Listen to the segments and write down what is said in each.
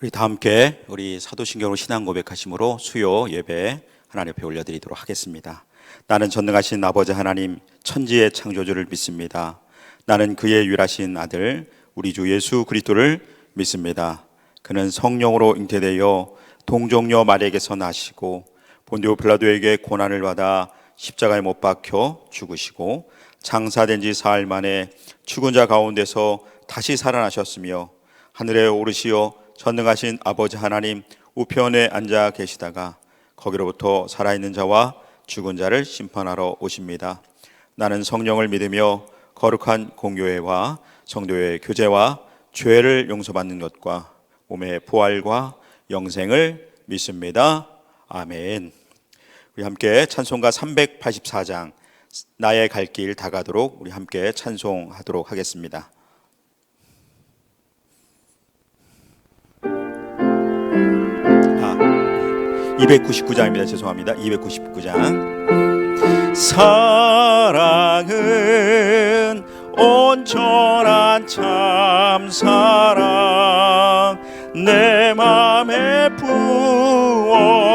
우리 다 함께 우리 사도신경으로 신앙 고백하심으로 수요 예배 하나님 앞에 올려드리도록 하겠습니다. 나는 전능하신 아버지 하나님 천지의 창조주를 믿습니다. 나는 그의 유일하신 아들 우리 주 예수 그리스도를 믿습니다. 그는 성령으로 잉태되어 동정녀 마리아에게서 나시고 본디오 빌라도에게 고난을 받아 십자가에 못 박혀 죽으시고 장사된 지 사흘 만에 죽은 자 가운데서 다시 살아나셨으며 하늘에 오르시어 전능하신 아버지 하나님 우편에 앉아 계시다가 거기로부터 살아있는 자와 죽은 자를 심판하러 오십니다. 나는 성령을 믿으며 거룩한 공교회와 성도의 교제와 죄를 용서받는 것과 몸의 부활과 영생을 믿습니다. 아멘. 우리 함께 찬송가 384장 나의 갈 길 다가도록 우리 함께 찬송하도록 하겠습니다. 299장입니다. 죄송합니다. 299장. 사랑은 온전한 참사랑 내 맘에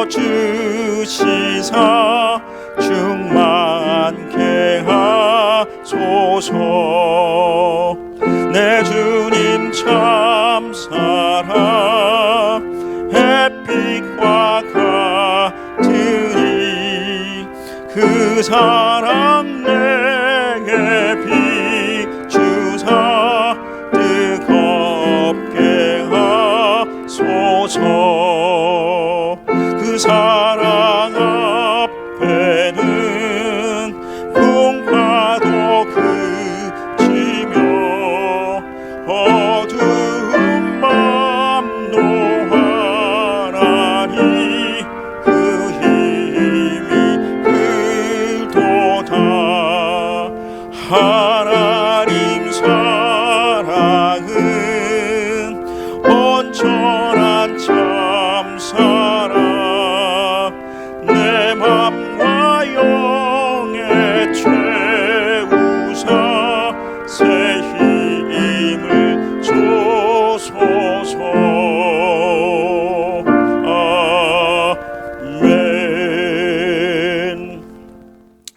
부어주시사 충만케 하소서. 내 주님 참 사랑 햇빛과 같으니 그 사랑 내게 비추사 뜨겁게 하소서. 그 사랑 앞에는 풍파도 그치며 어두운 맘도 하나니 그 힘이 그도다. 하나님 사랑은 온전한 참사랑 내 맘과 영에 채우사 새 힘을 주소서. 아멘.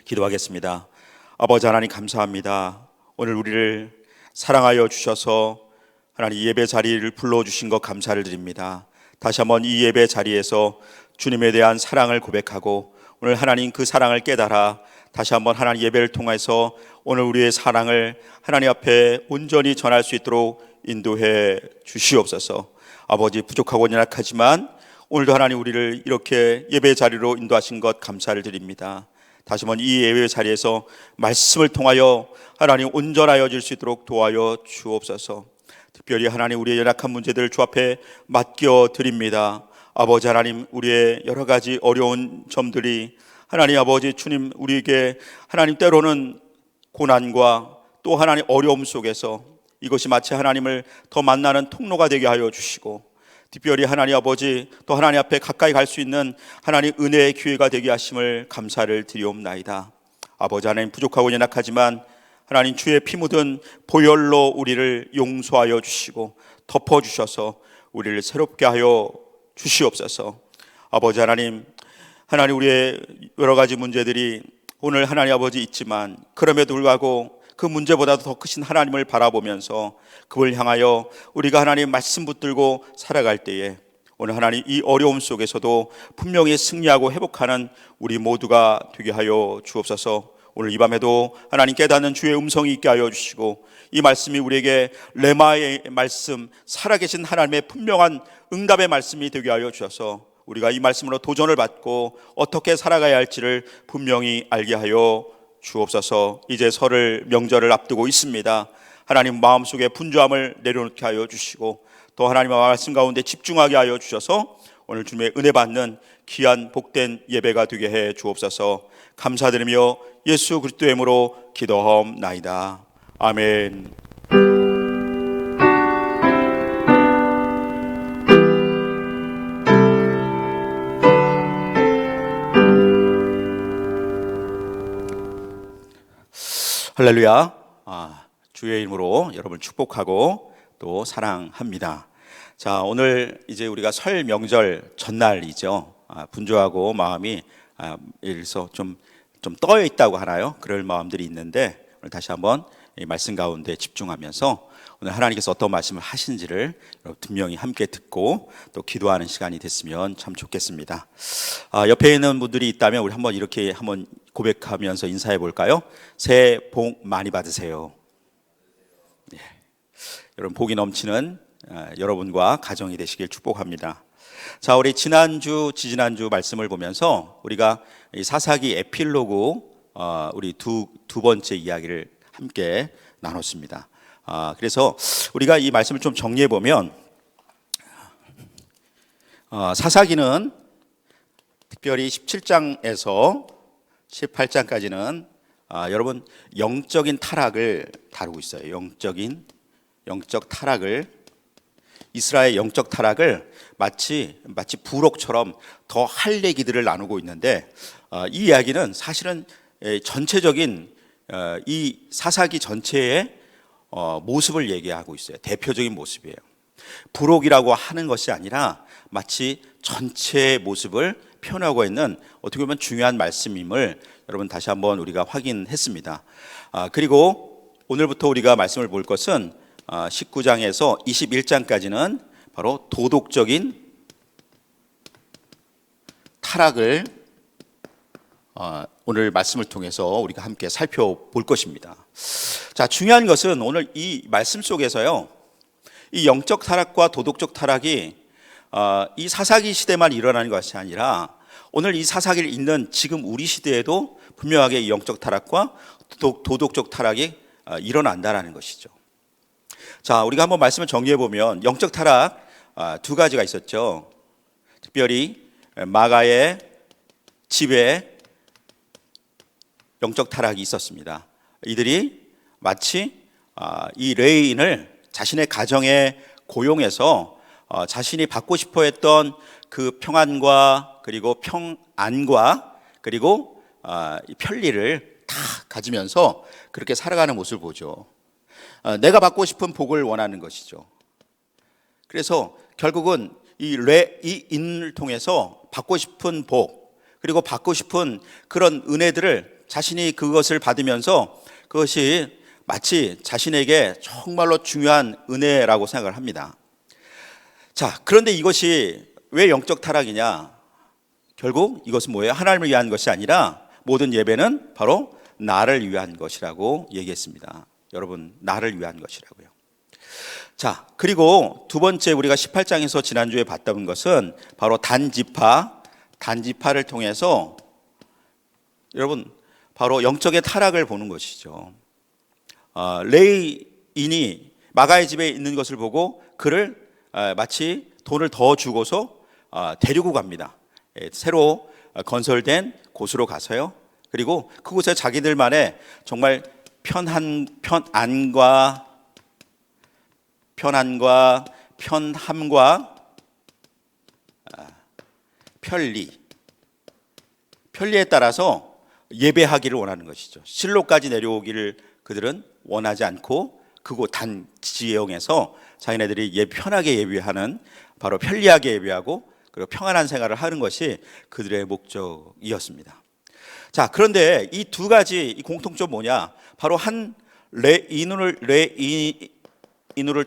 기도하겠습니다. 아버지 하나님 감사합니다. 오늘 우리를 사랑하여 주셔서 하나님 예배 자리를 불러주신 것 감사를 드립니다. 다시 한번 이 예배 자리에서 주님에 대한 사랑을 고백하고 오늘 하나님 그 사랑을 깨달아 다시 한번 하나님 예배를 통해서 오늘 우리의 사랑을 하나님 앞에 온전히 전할 수 있도록 인도해 주시옵소서. 아버지 부족하고 연약하지만 오늘도 하나님 우리를 이렇게 예배 자리로 인도하신 것 감사를 드립니다. 다시 한번 이 예배 자리에서 말씀을 통하여 하나님 온전하여질 수 있도록 도와여 주옵소서. 특별히 하나님 우리의 연약한 문제들을 주 앞에 맡겨 드립니다. 아버지 하나님 우리의 여러 가지 어려운 점들이 하나님 아버지 주님 우리에게 하나님 때로는 고난과 또 하나님 어려움 속에서 이것이 마치 하나님을 더 만나는 통로가 되게 하여 주시고 특별히 하나님 아버지 또 하나님 앞에 가까이 갈 수 있는 하나님 은혜의 기회가 되게 하심을 감사를 드리옵나이다. 아버지 하나님 부족하고 연약하지만 하나님 주의 피 묻은 보혈로 우리를 용서하여 주시고 덮어주셔서 우리를 새롭게 하여 주시옵소서. 아버지 하나님 우리의 여러 가지 문제들이 오늘 하나님 아버지 있지만 그럼에도 불구하고 그 문제보다도 더 크신 하나님을 바라보면서 그걸 향하여 우리가 하나님 말씀 붙들고 살아갈 때에 오늘 하나님 이 어려움 속에서도 분명히 승리하고 회복하는 우리 모두가 되게 하여 주옵소서. 오늘 이 밤에도 하나님 깨닫는 주의 음성이 있게 하여 주시고 이 말씀이 우리에게 레마의 말씀 살아계신 하나님의 분명한 응답의 말씀이 되게 하여 주셔서 우리가 이 말씀으로 도전을 받고 어떻게 살아가야 할지를 분명히 알게 하여 주옵소서. 이제 설을 명절을 앞두고 있습니다. 하나님 마음속에 분주함을 내려놓게 하여 주시고 또 하나님의 말씀 가운데 집중하게 하여 주셔서 오늘 주님의 은혜 받는 귀한 복된 예배가 되게 해 주옵소서. 감사드리며 예수 그리스도의 이름으로 기도하옵나이다. 아멘. 할렐루야. 주의 이름으로 여러분 축복하고 또 사랑합니다. 자, 오늘 이제 우리가 설 명절 전날이죠. 분주하고 마음이 이래서 좀 떠여 있다고 하나요? 그럴 마음들이 있는데 오늘 다시 한번 이 말씀 가운데 집중하면서 오늘 하나님께서 어떤 말씀을 하신지를 분명히 함께 듣고 또 기도하는 시간이 됐으면 참 좋겠습니다. 옆에 있는 분들이 있다면 우리 한번 이렇게 한번 고백하면서 인사해 볼까요? 새해 복 많이 받으세요. 네. 여러분 복이 넘치는 여러분과 가정이 되시길 축복합니다. 자, 우리 지난주 지지난주 말씀을 보면서 우리가 이 사사기 에필로그 우리 두 번째 이야기를 함께 나눴습니다. 그래서 우리가 이 말씀을 좀 정리해 보면 사사기는 특별히 17장에서 18장까지는 여러분 영적인 타락을 다루고 있어요. 영적 타락을 이스라엘의 영적 타락을 마치 부록처럼 더 할 얘기들을 나누고 있는데 이 이야기는 사실은 전체적인 이 사사기 전체의 모습을 얘기하고 있어요. 대표적인 모습이에요. 부록이라고 하는 것이 아니라 마치 전체의 모습을 표현하고 있는 어떻게 보면 중요한 말씀임을 여러분 다시 한번 우리가 확인했습니다. 그리고 오늘부터 우리가 말씀을 볼 것은 19장에서 21장까지는 바로 도덕적인 타락을 오늘 말씀을 통해서 우리가 함께 살펴볼 것입니다. 자, 중요한 것은 오늘 이 말씀 속에서요, 이 영적 타락과 도덕적 타락이 이 사사기 시대만 일어나는 것이 아니라 오늘 이 사사기를 읽는 지금 우리 시대에도 분명하게 이 영적 타락과 도덕적 타락이 일어난다는 것이죠. 자, 우리가 한번 말씀을 정리해 보면 영적 타락 두 가지가 있었죠. 특별히 마가의 집에 영적 타락이 있었습니다. 이들이 마치 이 레위인을 자신의 가정에 고용해서 자신이 받고 싶어 했던 그 평안과 그리고 평안과 그리고 편리를 다 가지면서 그렇게 살아가는 모습을 보죠. 내가 받고 싶은 복을 원하는 것이죠. 그래서 결국은 이 레위인을 통해서 받고 싶은 복 그리고 받고 싶은 그런 은혜들을 자신이 그것을 받으면서 그것이 마치 자신에게 정말로 중요한 은혜라고 생각을 합니다. 자, 그런데 이것이 왜 영적 타락이냐? 결국 이것은 뭐예요? 하나님을 위한 것이 아니라 모든 예배는 바로 나를 위한 것이라고 얘기했습니다. 여러분, 나를 위한 것이라고요. 자, 그리고 두 번째 우리가 18장에서 지난주에 봤던 것은 바로 단지파를 통해서 여러분 바로 영적의 타락을 보는 것이죠. 레위인이 마가의 집에 있는 것을 보고 그를 마치 돈을 더 주고서 데리고 갑니다. 새로 건설된 곳으로 가서요. 그리고 그곳에 자기들만의 정말 편안과 편함과 편리에 따라서 예배하기를 원하는 것이죠. 실로까지 내려오기를 그들은 원하지 않고 그곳 단지형에서 자기네들이 편하게 예배하는, 바로 편리하게 예배하고 그리고 평안한 생활을 하는 것이 그들의 목적이었습니다. 자, 그런데 이 두 가지 이 공통점 뭐냐? 바로 한 레위인을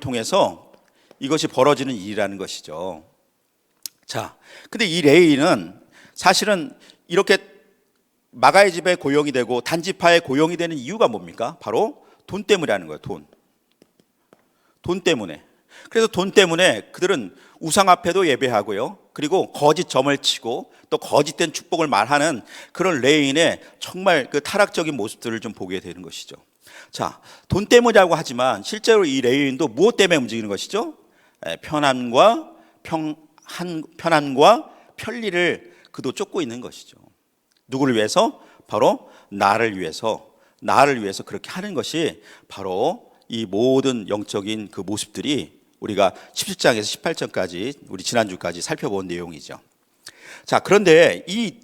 통해서 이것이 벌어지는 일이라는 것이죠. 자, 근데 이 레위인은 사실은 이렇게 마가의 집에 고용이 되고 단지파에 고용이 되는 이유가 뭡니까? 바로 돈 때문이라는 거예요. 돈 때문에. 그래서 돈 때문에 그들은 우상 앞에도 예배하고요, 그리고 거짓 점을 치고 또 거짓된 축복을 말하는 그런 레위인의 정말 그 타락적인 모습들을 좀 보게 되는 것이죠. 자, 돈 때문이라고 하지만 실제로 이 레위인도 무엇 때문에 움직이는 것이죠? 편안과 편리를 그도 쫓고 있는 것이죠. 누구를 위해서? 바로 나를 위해서 그렇게 하는 것이 바로 이 모든 영적인 그 모습들이 우리가 17장에서 18장까지 우리 지난주까지 살펴본 내용이죠. 자, 그런데 이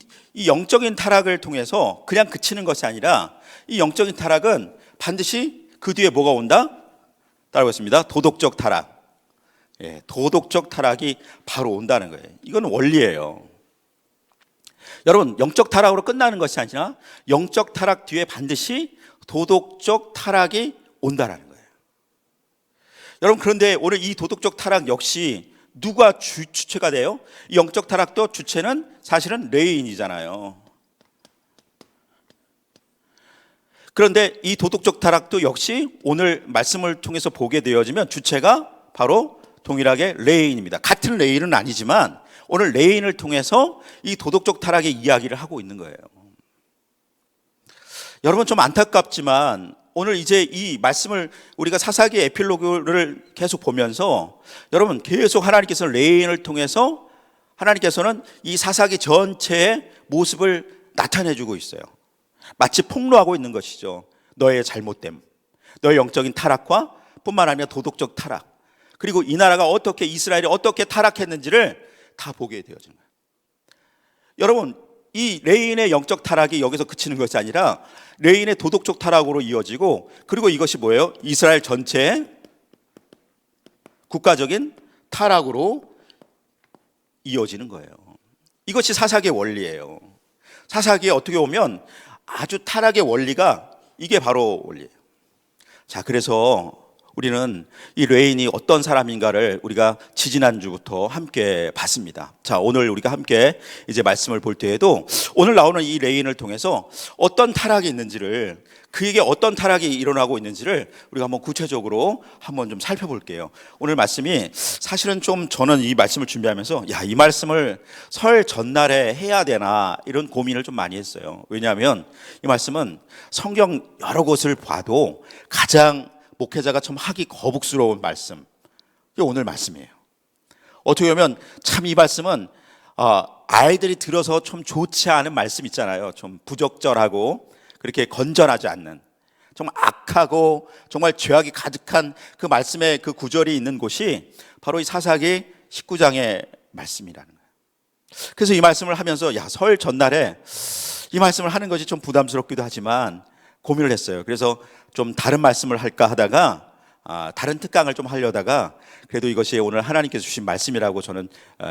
영적인 타락을 통해서 그냥 그치는 것이 아니라 이 영적인 타락은 반드시 그 뒤에 뭐가 온다? 따라오겠습니다. 도덕적 타락. 도덕적 타락이 바로 온다는 거예요. 이건 원리예요. 여러분, 영적 타락으로 끝나는 것이 아니라 영적 타락 뒤에 반드시 도덕적 타락이 온다라는 거예요. 여러분, 그런데 오늘 이 도덕적 타락 역시 누가 주체가 돼요? 이 영적 타락도 주체는 사실은 레위인이잖아요. 그런데 이 도덕적 타락도 역시 오늘 말씀을 통해서 보게 되어지면 주체가 바로 동일하게 레위인입니다. 같은 레위인은 아니지만 오늘 레위인을 통해서 이 도덕적 타락의 이야기를 하고 있는 거예요. 여러분, 좀 안타깝지만 오늘 이제 이 말씀을 우리가 사사기 에필로그를 계속 보면서 여러분, 계속 하나님께서는 레위인을 통해서 하나님께서는 이 사사기 전체의 모습을 나타내주고 있어요. 마치 폭로하고 있는 것이죠. 너의 잘못됨, 너의 영적인 타락과 뿐만 아니라 도덕적 타락, 그리고 이 나라가 어떻게, 이스라엘이 어떻게 타락했는지를 다 보게 되어진 거예요. 여러분, 이 레위인의 영적 타락이 여기서 그치는 것이 아니라 레위인의 도덕적 타락으로 이어지고, 그리고 이것이 뭐예요? 이스라엘 전체의 국가적인 타락으로 이어지는 거예요. 이것이 사사기의 원리예요. 사사기에 어떻게 보면 아주 타락의 원리가 이게 바로 원리예요. 자, 그래서 우리는 이 레인이 어떤 사람인가를 우리가 지지난주부터 함께 봤습니다. 자, 오늘 우리가 함께 이제 말씀을 볼 때에도 오늘 나오는 이 레인을 통해서 어떤 타락이 있는지를, 그에게 어떤 타락이 일어나고 있는지를 우리가 한번 구체적으로 한번 좀 살펴볼게요. 오늘 말씀이 사실은 좀 저는 이 말씀을 준비하면서 이 말씀을 설 전날에 해야 되나 이런 고민을 좀 많이 했어요. 왜냐하면 이 말씀은 성경 여러 곳을 봐도 가장 목회자가 좀 하기 거북스러운 말씀, 이게 오늘 말씀이에요. 어떻게 보면 참 이 말씀은 아이들이 들어서 좀 좋지 않은 말씀 있잖아요. 좀 부적절하고 그렇게 건전하지 않는, 정말 악하고 정말 죄악이 가득한 그 말씀의 그 구절이 있는 곳이 바로 이 사사기 19장의 말씀이라는 거예요. 그래서 이 말씀을 하면서 설 전날에 이 말씀을 하는 것이 좀 부담스럽기도 하지만 고민을 했어요. 그래서 좀 다른 말씀을 할까 하다가 다른 특강을 좀 하려다가 그래도 이것이 오늘 하나님께서 주신 말씀이라고 저는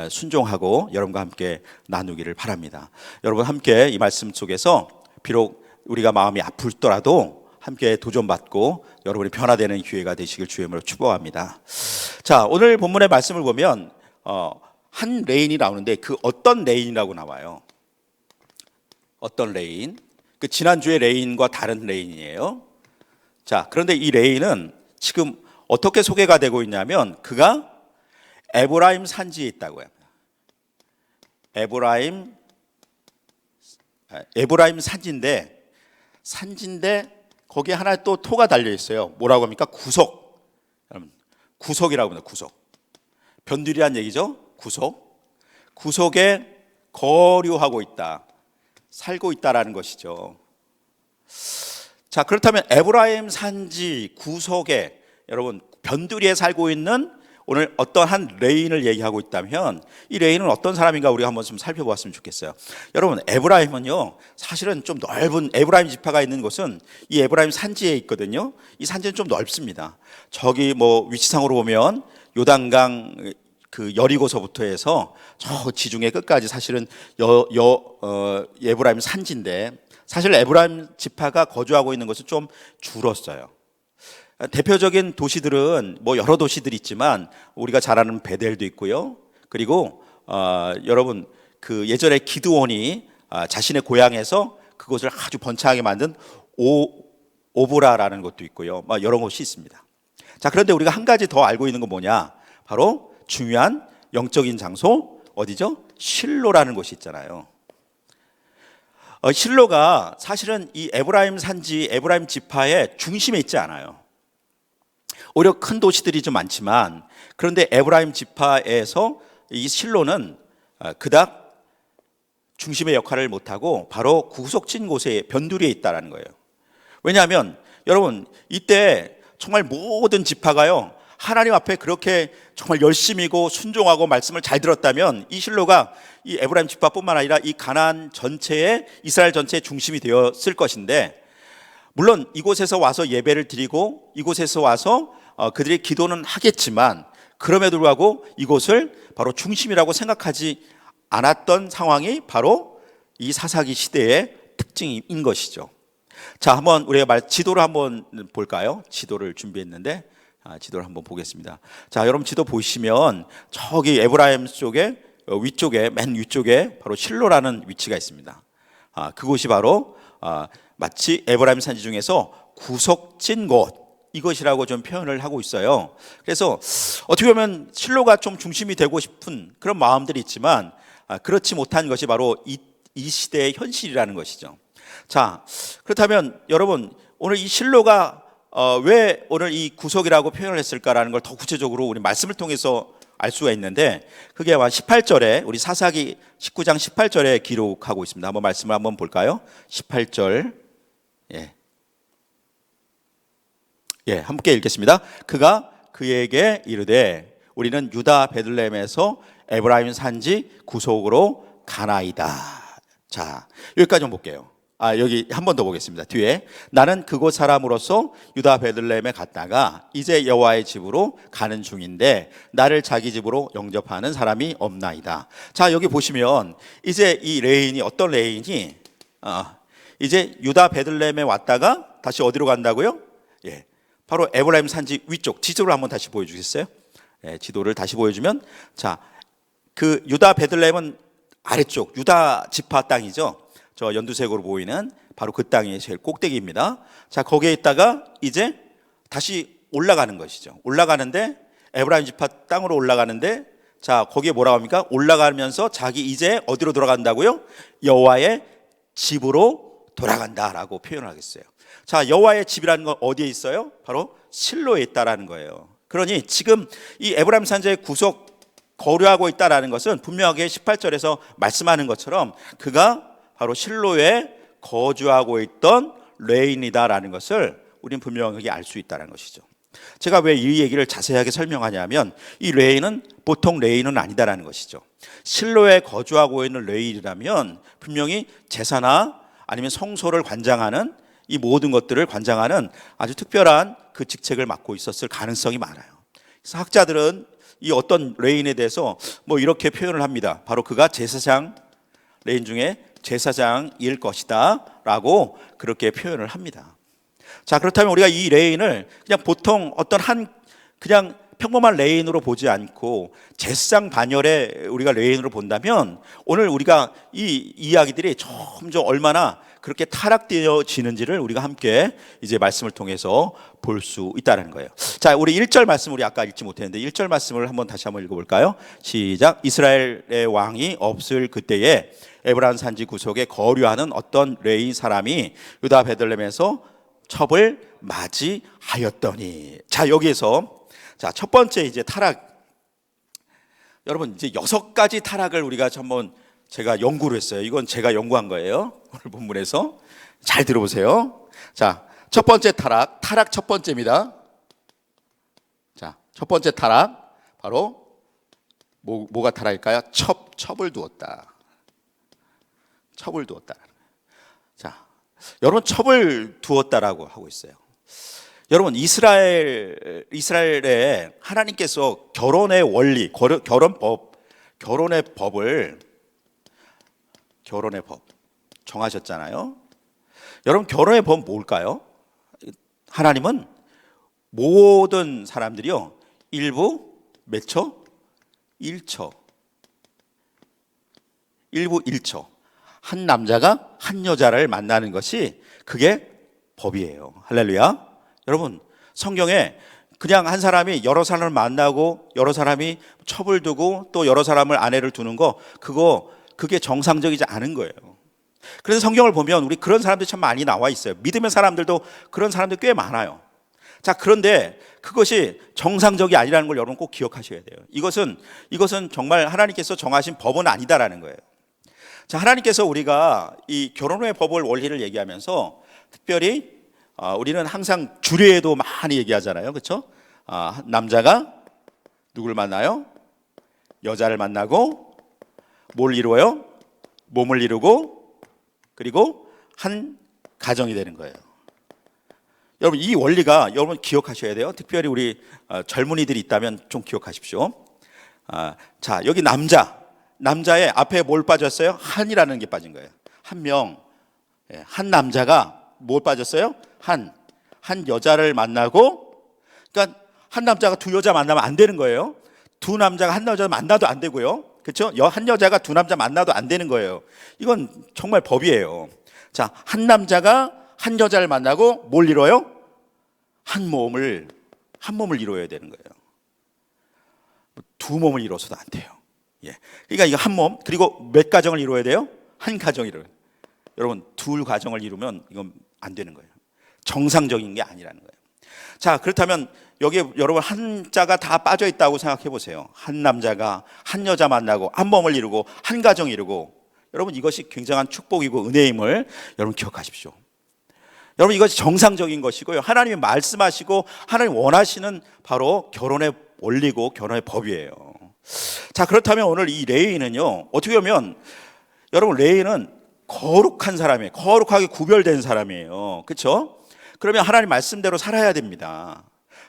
순종하고 여러분과 함께 나누기를 바랍니다. 여러분 함께 이 말씀 속에서 비록 우리가 마음이 아플더라도 함께 도전받고 여러분이 변화되는 기회가 되시길 주의 이름으로 축복합니다. 자, 오늘 본문의 말씀을 보면 한 레인이 나오는데 그 어떤 레인이라고 나와요. 어떤 레인? 그 지난주의 레인과 다른 레인이에요. 자, 그런데 이 레인은 지금 어떻게 소개가 되고 있냐면 그가 에브라임 산지에 있다고 합니다. 에브라임 산지인데 거기에 하나 또 토가 달려 있어요. 뭐라고 합니까? 구속. 여러분, 구속이라고 합니다. 구속. 변두리란 얘기죠. 구속에 거류하고 있다, 살고 있다라는 것이죠. 자, 그렇다면 에브라임 산지 구속에, 여러분 변두리에 살고 있는 오늘 어떤 한 레인을 얘기하고 있다면 이 레인은 어떤 사람인가 우리가 한번 좀 살펴보았으면 좋겠어요. 여러분, 에브라임은요 사실은 좀 넓은, 에브라임 지파가 있는 곳은 이 에브라임 산지에 있거든요. 이 산지는 좀 넓습니다. 저기 뭐 위치상으로 보면 요단강 그 여리고서부터 해서 저 지중해 끝까지 사실은 에브라임 산지인데, 사실 에브라임 지파가 거주하고 있는 것은 좀 줄었어요. 대표적인 도시들은 뭐 여러 도시들이 있지만 우리가 잘 아는 베델도 있고요. 그리고 여러분 그 예전에 기드온이 자신의 고향에서 그곳을 아주 번창하게 만든 오보라라는 것도 있고요. 여러 곳이 있습니다. 자, 그런데 우리가 한 가지 더 알고 있는 건 뭐냐? 바로 중요한 영적인 장소 어디죠? 실로라는 곳이 있잖아요. 실로가 사실은 이 에브라임 산지, 에브라임 지파의 중심에 있지 않아요. 오히려 큰 도시들이 좀 많지만, 그런데 에브라임 지파에서 이 실로는 그닥 중심의 역할을 못하고 바로 구석진 곳에 변두리에 있다는 거예요. 왜냐하면 여러분 이때 정말 모든 지파가요 하나님 앞에 그렇게 정말 열심이고 순종하고 말씀을 잘 들었다면 이 실로가 이 에브라임 지파뿐만 아니라 이 가나안 전체의, 이스라엘 전체의 중심이 되었을 것인데, 물론 이곳에서 와서 예배를 드리고 이곳에서 와서 그들이 기도는 하겠지만 그럼에도 불구하고 이곳을 바로 중심이라고 생각하지 않았던 상황이 바로 이 사사기 시대의 특징인 것이죠. 자, 한번 우리가 지도를 한번 볼까요? 지도를 준비했는데 지도를 한번 보겠습니다. 자, 여러분 지도 보시면 저기 에브라임 쪽에 위쪽에, 맨 위쪽에 바로 실로라는 위치가 있습니다. 그곳이 바로 마치 에브라임 산지 중에서 구석진 곳, 이것이라고 좀 표현을 하고 있어요. 그래서 어떻게 보면 실로가 좀 중심이 되고 싶은 그런 마음들이 있지만 그렇지 못한 것이 바로 이 시대의 현실이라는 것이죠. 자, 그렇다면 여러분 오늘 이 실로가 왜 오늘 이 구속이라고 표현을 했을까라는 걸 더 구체적으로 우리 말씀을 통해서 알 수가 있는데, 그게 18절에 우리 사사기 19장 18절에 기록하고 있습니다. 한번 말씀을 한번 볼까요? 18절. 함께 읽겠습니다. 그가 그에게 이르되 우리는 유다 베들레헴에서 에브라임 산지 구속으로 가나이다. 자, 여기까지 좀 볼게요. 여기 한 번 더 보겠습니다. 뒤에 나는 그곳 사람으로서 유다 베들레헴에 갔다가 이제 여호와의 집으로 가는 중인데 나를 자기 집으로 영접하는 사람이 없나이다. 자, 여기 보시면 이제 이 레인이 어떤 레인이 이제 유다 베들레헴에 왔다가 다시 어디로 간다고요? 바로 에브라임 산지 위쪽 지도를 한번 다시 보여주겠어요? 네, 지도를 다시 보여주면, 자, 그 유다 베들레헴은 아래쪽 유다 지파 땅이죠. 저 연두색으로 보이는 바로 그 땅이 제일 꼭대기입니다. 자, 거기에 있다가 이제 다시 올라가는 것이죠. 올라가는데 에브라임 지파 땅으로 올라가는데, 자, 거기에 뭐라고 합니까? 올라가면서 자기 이제 어디로 돌아간다고요? 여호와의 집으로 돌아간다라고 표현을 하겠어요. 자, 여호와의 집이라는 건 어디에 있어요? 바로 실로에 있다라는 거예요. 그러니 지금 이 에브라임 산지의 구속 거류하고 있다라는 것은 분명하게 18절에서 말씀하는 것처럼 그가 바로 실로에 거주하고 있던 레인이다라는 것을 우리는 분명하게 알 수 있다는 것이죠. 제가 왜 이 얘기를 자세하게 설명하냐면, 이 레인은 보통 레인은 아니다라는 것이죠. 실로에 거주하고 있는 레인이라면 분명히 제사나 아니면 성소를 관장하는, 이 모든 것들을 관장하는 아주 특별한 그 직책을 맡고 있었을 가능성이 많아요. 그래서 학자들은 이 어떤 레인에 대해서 뭐 이렇게 표현을 합니다. 바로 그가 제사장, 레인 중에 제사장일 것이다 라고 그렇게 표현을 합니다. 자, 그렇다면 우리가 이 레인을 그냥 보통 어떤 그냥 평범한 레인으로 보지 않고 제사장 반열에 우리가 레인으로 본다면, 오늘 우리가 이 이야기들이 점점 얼마나 그렇게 타락되어지는지를 우리가 함께 이제 말씀을 통해서 볼 수 있다는 거예요. 자, 우리 1절 말씀, 우리 아까 읽지 못했는데 1절 말씀을 다시 한번 읽어볼까요? 시작. 이스라엘의 왕이 없을 그때에 에브라임 산지 구속에 거류하는 어떤 레인 사람이 유다 베들레헴에서 첩을 맞이하였더니. 자, 여기에서 자, 첫 번째 이제 타락. 여러분, 이제 6가지 타락을 우리가 한번 제가 연구를 했어요. 이건 제가 연구한 거예요. 오늘 본문에서 잘 들어보세요. 자, 첫 번째 타락 첫 번째입니다. 자, 첫 번째 타락 바로 뭐가 타락일까요? 첩을 두었다. 첩을 두었다. 자, 여러분, 첩을 두었다라고 하고 있어요. 여러분, 이스라엘에 하나님께서 결혼의 원리, 결혼의 법 정하셨잖아요. 여러분, 결혼의 법 뭘까요? 하나님은 모든 사람들이요, 일부 몇 초? 1초. 일부 1초. 한 남자가 한 여자를 만나는 것이 그게 법이에요. 할렐루야. 여러분, 성경에 그냥 한 사람이 여러 사람을 만나고 여러 사람이 첩을 두고 또 여러 사람을 아내를 두는 거, 그게 정상적이지 않은 거예요. 그래서 성경을 보면 우리 그런 사람들이 참 많이 나와 있어요. 믿음의 사람들도 그런 사람들 꽤 많아요. 자, 그런데 그것이 정상적이 아니라는 걸 여러분 꼭 기억하셔야 돼요. 이것은 정말 하나님께서 정하신 법은 아니다라는 거예요. 자, 하나님께서 우리가 이 결혼의 법을 원리를 얘기하면서 특별히 우리는 항상 주례에도 많이 얘기하잖아요. 그렇죠? 남자가 누굴 만나요? 여자를 만나고 뭘 이루어요? 몸을 이루고 그리고 한 가정이 되는 거예요. 여러분, 이 원리가 여러분 기억하셔야 돼요. 특별히 우리 젊은이들이 있다면 좀 기억하십시오. 자, 여기 남자의 앞에 뭘 빠졌어요? 한이라는 게 빠진 거예요. 한 명, 한 남자가 뭘 빠졌어요? 한 여자를 만나고, 그러니까 한 남자가 두 여자 만나면 안 되는 거예요. 두 남자가 한 여자 만나도 안 되고요. 그렇죠? 한 여자가 두 남자 만나도 안 되는 거예요. 이건 정말 법이에요. 자, 한 남자가 한 여자를 만나고 뭘 이뤄요? 한 몸을 이루어야 되는 거예요. 두 몸을 이뤄서도 안 돼요. 예. 그러니까 이거 한 몸, 그리고 몇 가정을 이루어야 돼요? 한 가정을 이루어요. 여러분, 둘 가정을 이루면 이건 안 되는 거예요. 정상적인 게 아니라는 거예요. 자, 그렇다면 여기에 여러분 한자가 다 빠져 있다고 생각해 보세요. 한 남자가 한 여자 만나고 한 몸을 이루고 한 가정 이루고, 여러분 이것이 굉장한 축복이고 은혜임을 여러분 기억하십시오. 여러분, 이것이 정상적인 것이고요. 하나님이 말씀하시고 하나님 원하시는 바로 결혼의 원리고 결혼의 법이에요. 자, 그렇다면 오늘 이 레위는요, 어떻게 보면 여러분, 레위는 거룩한 사람이에요. 거룩하게 구별된 사람이에요. 그렇죠? 그러면 하나님 말씀대로 살아야 됩니다.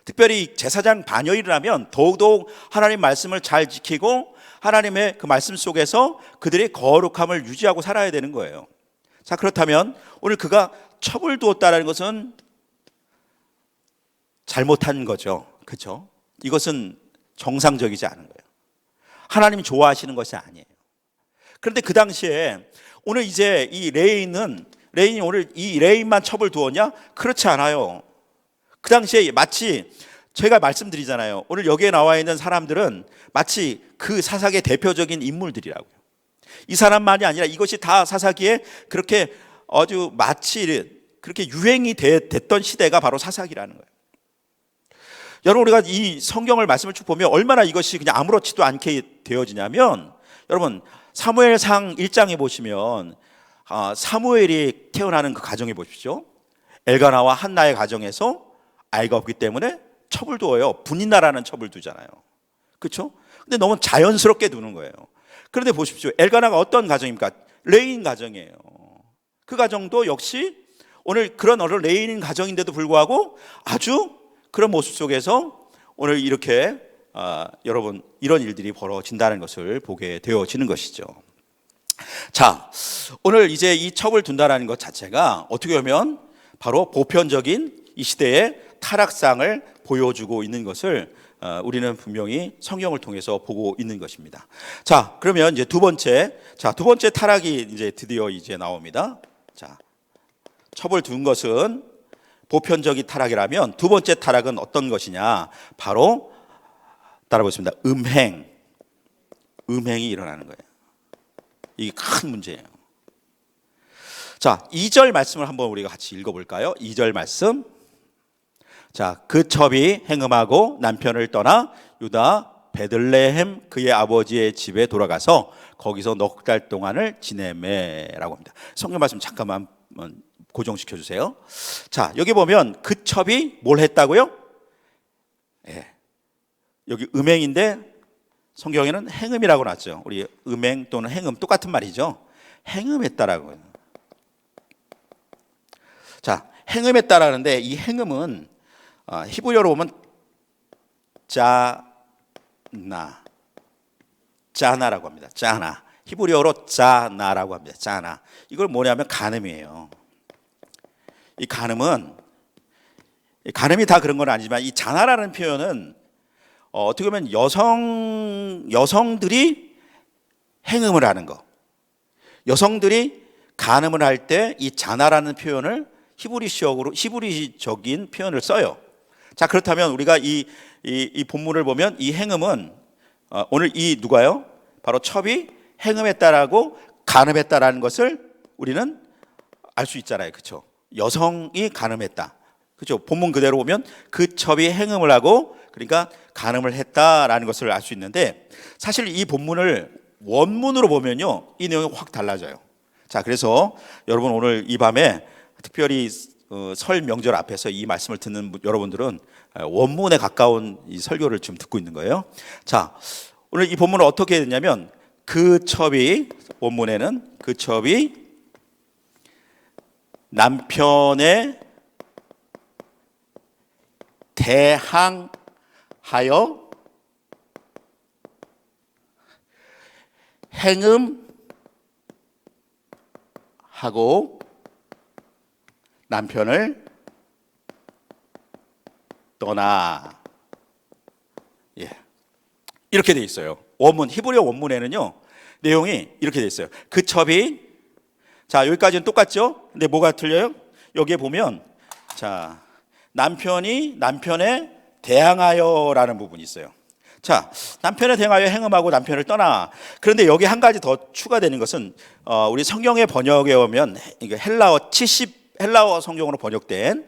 특별히 제사장 반열이라면 더욱더욱 하나님 말씀을 잘 지키고 하나님의 그 말씀 속에서 그들의 거룩함을 유지하고 살아야 되는 거예요. 자, 그렇다면 오늘 그가 첩을 두었다는 것은 잘못한 거죠. 그렇죠? 이것은 정상적이지 않은 거예요. 하나님이 좋아하시는 것이 아니에요. 그런데 그 당시에 오늘 이제 이 레인이 오늘 이 레인만 첩을 두었냐? 그렇지 않아요. 그 당시에 마치 제가 말씀드리잖아요. 오늘 여기에 나와 있는 사람들은 마치 그 사사기의 대표적인 인물들이라고요. 이 사람만이 아니라 이것이 다 사사기에 그렇게 아주 마치 그렇게 유행이 됐던 시대가 바로 사사기라는 거예요. 여러분, 우리가 이 성경을 말씀을 쭉 보면 얼마나 이것이 그냥 아무렇지도 않게 되어지냐면, 여러분 사무엘상 1장에 보시면 사무엘이 태어나는 그 가정에 보십시오. 엘가나와 한나의 가정에서 아이가 없기 때문에 첩을 두어요. 분인나라는 첩을 두잖아요. 그렇죠? 근데 너무 자연스럽게 두는 거예요. 그런데 보십시오. 엘가나가 어떤 가정입니까? 레인 가정이에요. 그 가정도 역시 오늘 그런 레인 가정인데도 불구하고 아주 그런 모습 속에서 오늘 이렇게 여러분 이런 일들이 벌어진다는 것을 보게 되어지는 것이죠. 자, 오늘 이제 이 첩을 둔다라는 것 자체가 어떻게 보면 바로 보편적인 이 시대의 타락상을 보여주고 있는 것을 우리는 분명히 성경을 통해서 보고 있는 것입니다. 자, 그러면 이제 두 번째 타락이 이제 드디어 이제 나옵니다. 자, 첩을 둔 것은 보편적인 타락이라면 두 번째 타락은 어떤 것이냐? 바로 따라보겠습니다. 음행이 일어나는 거예요. 이게 큰 문제예요. 자, 2절 말씀을 한번 우리가 같이 읽어볼까요? 2절 말씀. 자, 그 첩이 행음하고 남편을 떠나 유다 베들레헴 그의 아버지의 집에 돌아가서 거기서 넉 달 동안을 지내매라고 합니다. 성경 말씀 잠깐만 고정시켜 주세요. 자, 여기 보면 그 첩이 뭘 했다고요? 예. 여기 음행인데 성경에는 행음이라고 나왔죠. 우리 음행 또는 행음 똑같은 말이죠. 행음했다라고요. 자, 행음했다라는데 이 행음은 히브리어로 보면 짜나라고 합니다. 짜나. 히브리어로 짜나라고 합니다. 짜나. 이걸 뭐냐면 간음이에요. 이 간음이 다 그런 건 아니지만 이 자나라는 표현은 어떻게 보면 여성들이 행음을 하는 거, 여성들이 간음을 할 때 이 자나라는 표현을 히브리적인 표현을 써요. 자, 그렇다면 우리가 이 본문을 보면 이 행음은 오늘 이 누가요? 바로 첩이 행음했다라고 간음했다라는 것을 우리는 알 수 있잖아요. 그렇죠? 여성이 간음했다. 그렇죠? 본문 그대로 보면 그 첩이 행음을 하고 그러니까 간음을 했다라는 것을 알 수 있는데 사실 이 본문을 원문으로 보면요. 이 내용이 확 달라져요. 자, 그래서 여러분 오늘 이 밤에 특별히 설 명절 앞에서 이 말씀을 듣는 여러분들은 원문에 가까운 이 설교를 지금 듣고 있는 거예요. 자, 오늘 이 본문은 어떻게 됐냐면 그 첩이 원문에는 그 첩이 남편의 대항하여 행음하고 남편을 떠나. 예. 이렇게 돼 있어요. 원문 히브리어 원문에는요. 내용이 이렇게 돼 있어요. 그 첩이 자, 여기까지는 똑같죠? 근데 뭐가 틀려요? 여기에 보면 자, 남편에 대항하여라는 부분이 있어요. 자, 남편에 대항하여 행음하고 남편을 떠나. 그런데 여기 한 가지 더 추가되는 것은 우리 성경의 번역에 오면 이게 헬라어 성경으로 번역된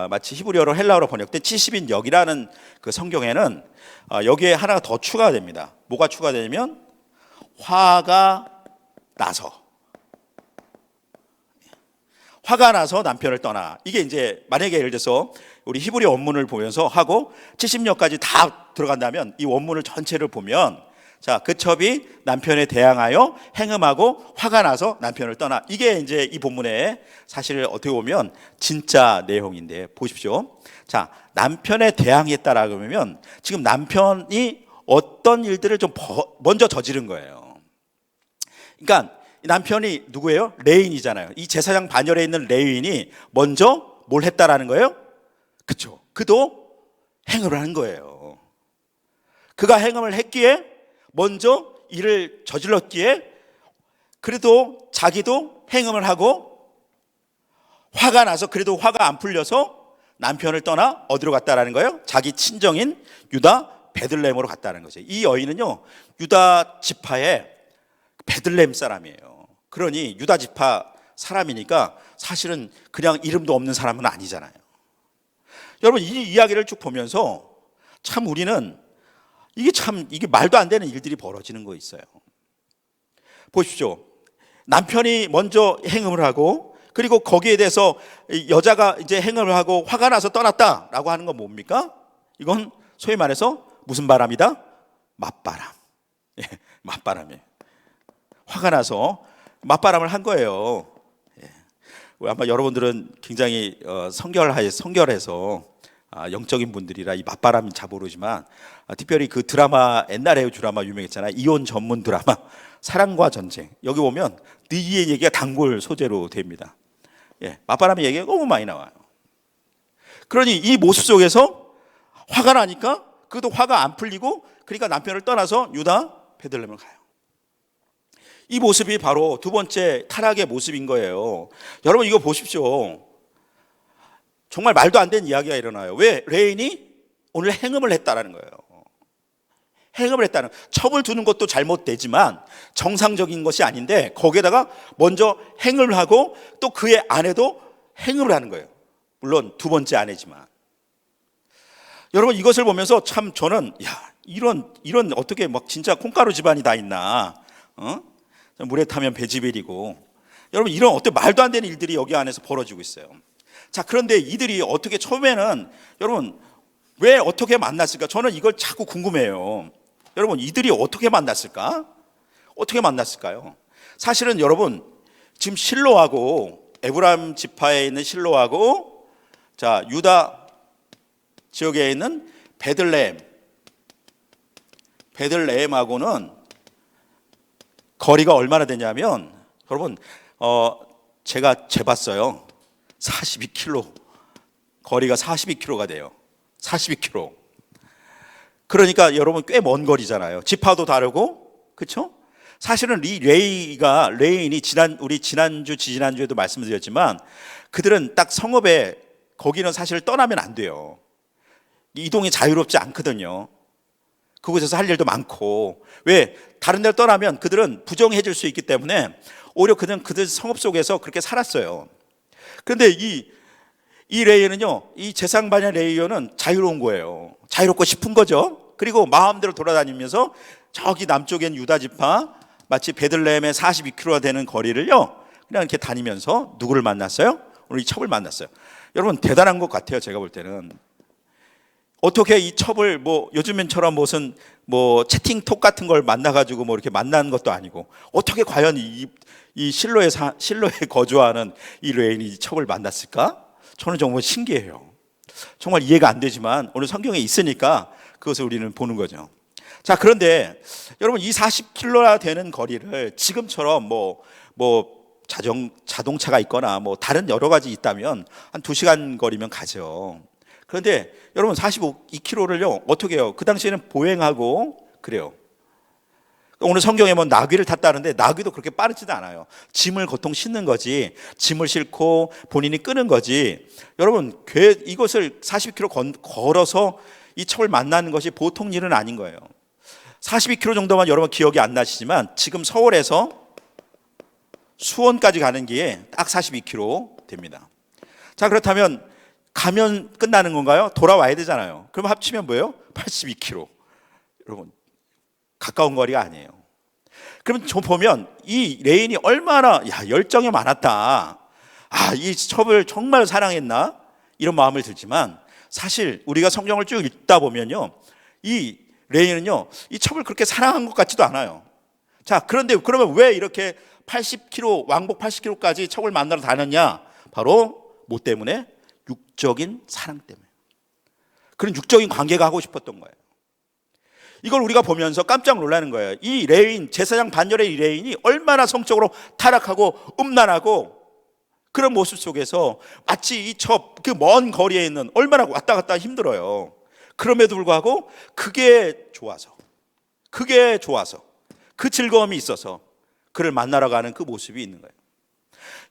마치 히브리어로 헬라어로 번역된 70인 역이라는 그 성경에는 여기에 하나가 더 추가됩니다. 뭐가 추가되냐면 화가 나서 남편을 떠나. 이게 이제 만약에 예를 들어서 우리 히브리 원문을 보면서 하고 70년까지 다 들어간다면 이 원문을 전체를 보면 자, 그 첩이 남편에 대항하여 행음하고 화가 나서 남편을 떠나. 이게 이제 이 본문의 사실 어떻게 보면 진짜 내용인데 보십시오. 자, 남편에 대항했다라고 하면 지금 남편이 어떤 일들을 좀 먼저 저지른 거예요. 그러니까 남편이 누구예요? 레인이잖아요. 이 제사장 반열에 있는 레인이 먼저 뭘 했다라는 거예요? 그렇죠. 그도 행음을 한 거예요. 그가 행음을 했기에, 먼저 일을 저질렀기에, 그래도 자기도 행음을 하고 화가 나서, 그래도 화가 안 풀려서 남편을 떠나 어디로 갔다라는 거예요? 자기 친정인 유다 베들레헴으로 갔다는 거죠. 이 여인은요, 유다 지파의 베들레헴 사람이에요. 그러니 유다 지파 사람이니까 사실은 그냥 이름도 없는 사람은 아니잖아요. 여러분, 이 이야기를 쭉 보면서 참 우리는 이게 말도 안 되는 일들이 벌어지는 거 있어요. 보십시오. 남편이 먼저 행음을 하고, 그리고 거기에 대해서 여자가 이제 행음을 하고 화가 나서 떠났다라고 하는 건 뭡니까? 이건 소위 말해서 무슨 바람이다? 맞바람. 예, 맞바람이에요. 화가 나서 맞바람을 한 거예요. 예. 아마 여러분들은 굉장히 성결해서 영적인 분들이라 이 맞바람은 잘 모르지만, 특별히 그 드라마, 옛날에 드라마 유명했잖아요. 이혼 전문 드라마 사랑과 전쟁. 여기 보면 이 얘기가 단골 소재로 됩니다. 예, 맞바람의 얘기가 너무 많이 나와요. 그러니 이 모습 속에서 화가 나니까, 그것도 화가 안 풀리고, 그러니까 남편을 떠나서 유다 베들레헴을 가요. 이 모습이 바로 두 번째 타락의 모습인 거예요. 여러분, 이거 보십시오. 정말 말도 안 되는 이야기가 일어나요. 왜? 레인이 오늘 행음을 했다라는 거예요. 행음을 했다는, 첩을 두는 것도 잘못되지만 정상적인 것이 아닌데, 거기에다가 먼저 행음을 하고 또 그의 아내도 행음을 하는 거예요. 물론 두 번째 아내지만. 여러분, 이것을 보면서 참 저는 이런 어떻게 막 진짜 콩가루 집안이 다 있나? 물에 타면 배지벨이고. 여러분, 이런 어떻게 말도 안 되는 일들이 여기 안에서 벌어지고 있어요. 자, 그런데 이들이 어떻게 처음에는, 여러분, 왜 어떻게 만났을까? 저는 이걸 자꾸 궁금해요. 여러분, 이들이 어떻게 만났을까? 어떻게 만났을까요? 사실은 여러분, 지금 실로하고, 에브라임 지파에 있는 실로하고, 자, 유다 지역에 있는 베들레헴하고는 거리가 얼마나 되냐면, 여러분, 제가 재봤어요. 42km. 거리가 42km가 돼요. 42km. 그러니까 여러분, 꽤 먼 거리잖아요. 지파도 다르고, 그렇죠? 사실은 이 레인이 우리 지난주에도 말씀드렸지만, 그들은 딱 성읍에, 거기는 사실 떠나면 안 돼요. 이동이 자유롭지 않거든요. 그곳에서 할 일도 많고. 왜? 다른 데를 떠나면 그들은 부정해질 수 있기 때문에 오히려 그들 성읍 속에서 그렇게 살았어요. 그런데 이 레이는요, 이 제상반야 레이어는 자유로운 거예요. 자유롭고 싶은 거죠. 그리고 마음대로 돌아다니면서 저기 남쪽엔 유다 지파, 마치 베들레헴의 42km가 되는 거리를요, 그냥 이렇게 다니면서 누구를 만났어요? 오늘 이 첩을 만났어요. 여러분, 대단한 것 같아요. 제가 볼 때는. 어떻게 이 첩을 요즘엔처럼 무슨 채팅톡 같은 걸 만나가지고 이렇게 만나는 것도 아니고, 어떻게 과연 이 실로에 거주하는 이 레인이 이 첩을 만났을까? 저는 정말 신기해요. 정말 이해가 안 되지만 오늘 성경에 있으니까 그것을 우리는 보는 거죠. 자, 그런데 여러분, 이 40km나 되는 거리를 지금처럼 자동차가 있거나 다른 여러 가지 있다면 한 2시간 거리면 가죠. 그런데 여러분, 42km를요 어떻게 해요? 그 당시에는 보행하고 그래요. 오늘 성경에 나귀를 탔다는데, 나귀도 그렇게 빠르지도 않아요. 짐을 보통 싣는 거지, 짐을 싣고 본인이 끄는 거지. 여러분, 이것을 40km 걸어서 이 첩을 만나는 것이 보통 일은 아닌 거예요. 42km 정도만 여러분 기억이 안 나시지만, 지금 서울에서 수원까지 가는 길에 딱 42km 됩니다. 자, 그렇다면 가면 끝나는 건가요? 돌아와야 되잖아요. 그럼 합치면 뭐예요? 82km. 여러분, 가까운 거리가 아니에요. 그럼 저 보면 이 레인이 얼마나 열정이 많았다. 이 첩을 정말 사랑했나? 이런 마음을 들지만, 사실 우리가 성경을 쭉 읽다 보면요, 이 레인은요, 이 첩을 그렇게 사랑한 것 같지도 않아요. 자, 그런데 그러면 왜 이렇게 80km, 왕복 80km까지 첩을 만나러 다녔냐? 바로 뭐 때문에? 육적인 사랑 때문에. 그런 육적인 관계가 하고 싶었던 거예요. 이걸 우리가 보면서 깜짝 놀라는 거예요. 이 레인, 제사장 반열의 이 레인이 얼마나 성적으로 타락하고 음란하고, 그런 모습 속에서 마치 이 첩, 그 먼 거리에 있는, 얼마나 왔다 갔다 힘들어요. 그럼에도 불구하고 그게 좋아서 그 즐거움이 있어서 그를 만나러 가는 그 모습이 있는 거예요.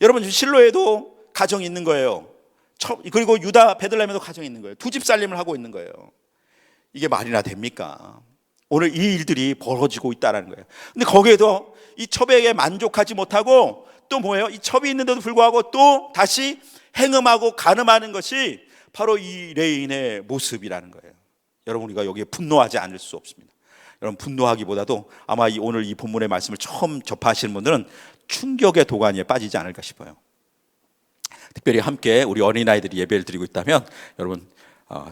여러분, 실로에도 가정이 있는 거예요. 그리고 유다 베들레헴에도 가정이 있는 거예요. 두 집 살림을 하고 있는 거예요. 이게 말이나 됩니까? 오늘 이 일들이 벌어지고 있다는 거예요. 근데 거기에도 이 첩에게 만족하지 못하고 또 뭐예요? 이 첩이 있는데도 불구하고 또 다시 행음하고 간음하는 것이 바로 이 레인의 모습이라는 거예요. 여러분, 우리가 여기에 분노하지 않을 수 없습니다. 여러분, 분노하기보다도 아마 오늘 이 본문의 말씀을 처음 접하시는 분들은 충격의 도가니에 빠지지 않을까 싶어요. 특별히 함께 우리 어린아이들이 예배를 드리고 있다면 여러분,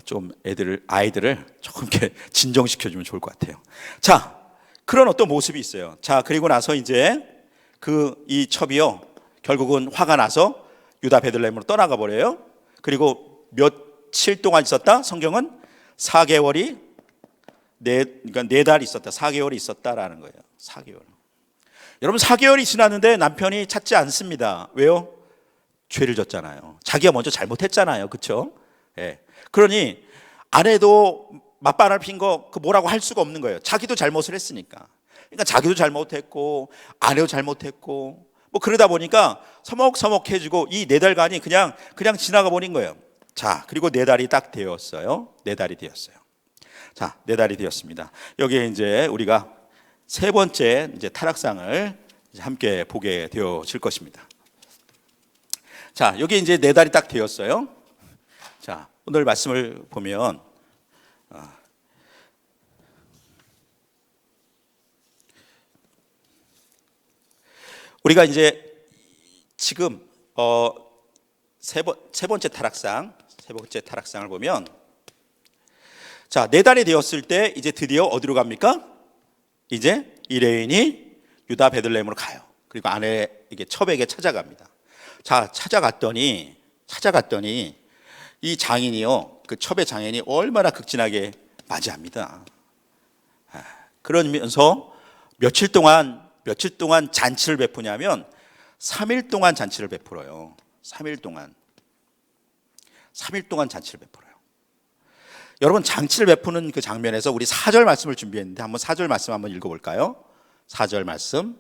좀 아이들을 조금 이렇게 진정시켜주면 좋을 것 같아요. 자, 그런 어떤 모습이 있어요. 자, 그리고 나서 이제 이 첩이요, 결국은 화가 나서 유다 베들레헴으로 떠나가 버려요. 그리고 며칠 동안 있었다? 성경은 4개월이 그러니까 4달 있었다. 4개월이 있었다라는 거예요. 4개월. 여러분, 4개월이 지났는데 남편이 찾지 않습니다. 왜요? 죄를 졌잖아요. 자기가 먼저 잘못했잖아요. 그렇죠? 예. 그러니 아내도 맞바람을 핀 거 뭐라고 할 수가 없는 거예요. 자기도 잘못을 했으니까. 그러니까 자기도 잘못했고 아내도 잘못했고 뭐 그러다 보니까 서먹서먹해지고 이 4달간이 그냥 지나가 버린 거예요. 자, 그리고 4달이 딱 되었어요. 4달이 되었어요. 자, 4달이 되었습니다. 여기에 이제 우리가 세 번째 이제 타락상을 이제 함께 보게 되어질 것입니다. 자, 여기 이제 4달이 딱 되었어요. 자, 오늘 말씀을 보면 우리가 이제 지금 세 번째 타락상을 보면, 자, 4달이 되었을 때 이제 드디어 어디로 갑니까? 이제 이 레인이 유다 베들레헴으로 가요. 그리고 아내에게 첩에게 찾아갑니다. 자, 찾아갔더니 이 장인이요, 그 첩의 장인이 얼마나 극진하게 맞이합니다. 그러면서 며칠 동안 잔치를 베푸냐면 3일 동안 잔치를 베풀어요. 3일 동안 잔치를 베풀어요. 여러분, 잔치를 베푸는 그 장면에서 우리 4절 말씀을 준비했는데 한번 4절 말씀 한번 읽어볼까요? 4절 말씀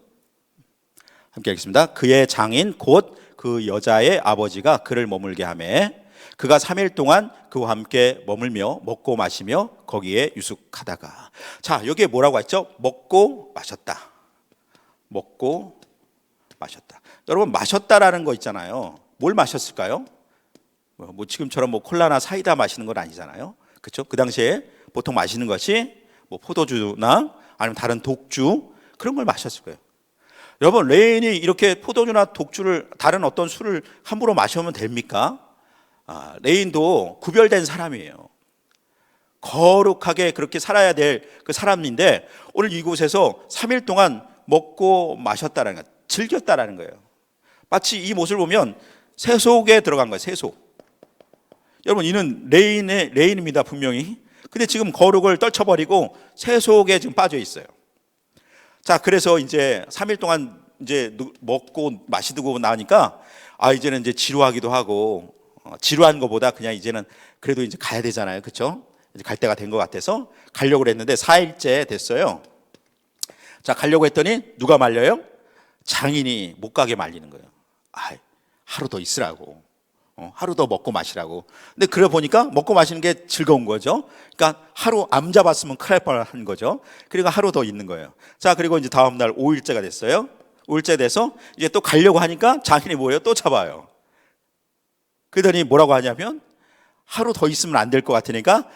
함께 읽겠습니다. 그의 장인 곧 그 여자의 아버지가 그를 머물게 하매 그가 3일 동안 그와 함께 머물며 먹고 마시며 거기에 유숙하다가. 자, 여기에 뭐라고 했죠? 먹고 마셨다. 여러분, 마셨다라는 거 있잖아요. 뭘 마셨을까요? 뭐 지금처럼 뭐 콜라나 사이다 마시는 건 아니잖아요. 그렇죠? 그 당시에 보통 마시는 것이 뭐 포도주나 아니면 다른 독주, 그런 걸 마셨을 거예요. 여러분, 레인이 이렇게 포도주나 독주를, 다른 어떤 술을 함부로 마시면 됩니까? 레인도 구별된 사람이에요. 거룩하게 그렇게 살아야 될 그 사람인데 오늘 이곳에서 3일 동안 먹고 마셨다라는 거예요. 즐겼다라는 거예요. 마치 이 모습을 보면 세속에 들어간 거예요. 세속. 여러분, 이는 레인입니다, 분명히. 근데 지금 거룩을 떨쳐버리고 세속에 지금 빠져 있어요. 자, 그래서 이제 3일 동안 이제 먹고 마시고 나니까 이제는 이제 지루하기도 하고, 지루한 것보다 그냥 이제는 그래도 이제 가야 되잖아요. 그렇죠? 이제 갈 때가 된 것 같아서 가려고 했는데 4일째 됐어요. 자, 가려고 했더니 누가 말려요? 장인이 못 가게 말리는 거예요. 하루 더 있으라고. 하루 더 먹고 마시라고. 근데 그래 보니까 먹고 마시는 게 즐거운 거죠. 그러니까 하루 암 잡았으면 큰일 날 뻔한 거죠. 그리고 하루 더 있는 거예요. 자, 그리고 이제 다음 날 5일째가 됐어요. 5일째 돼서 이제 또 가려고 하니까 장인이 뭐예요? 또 잡아요. 그러더니 뭐라고 하냐면 하루 더 있으면 안 될 것 같으니까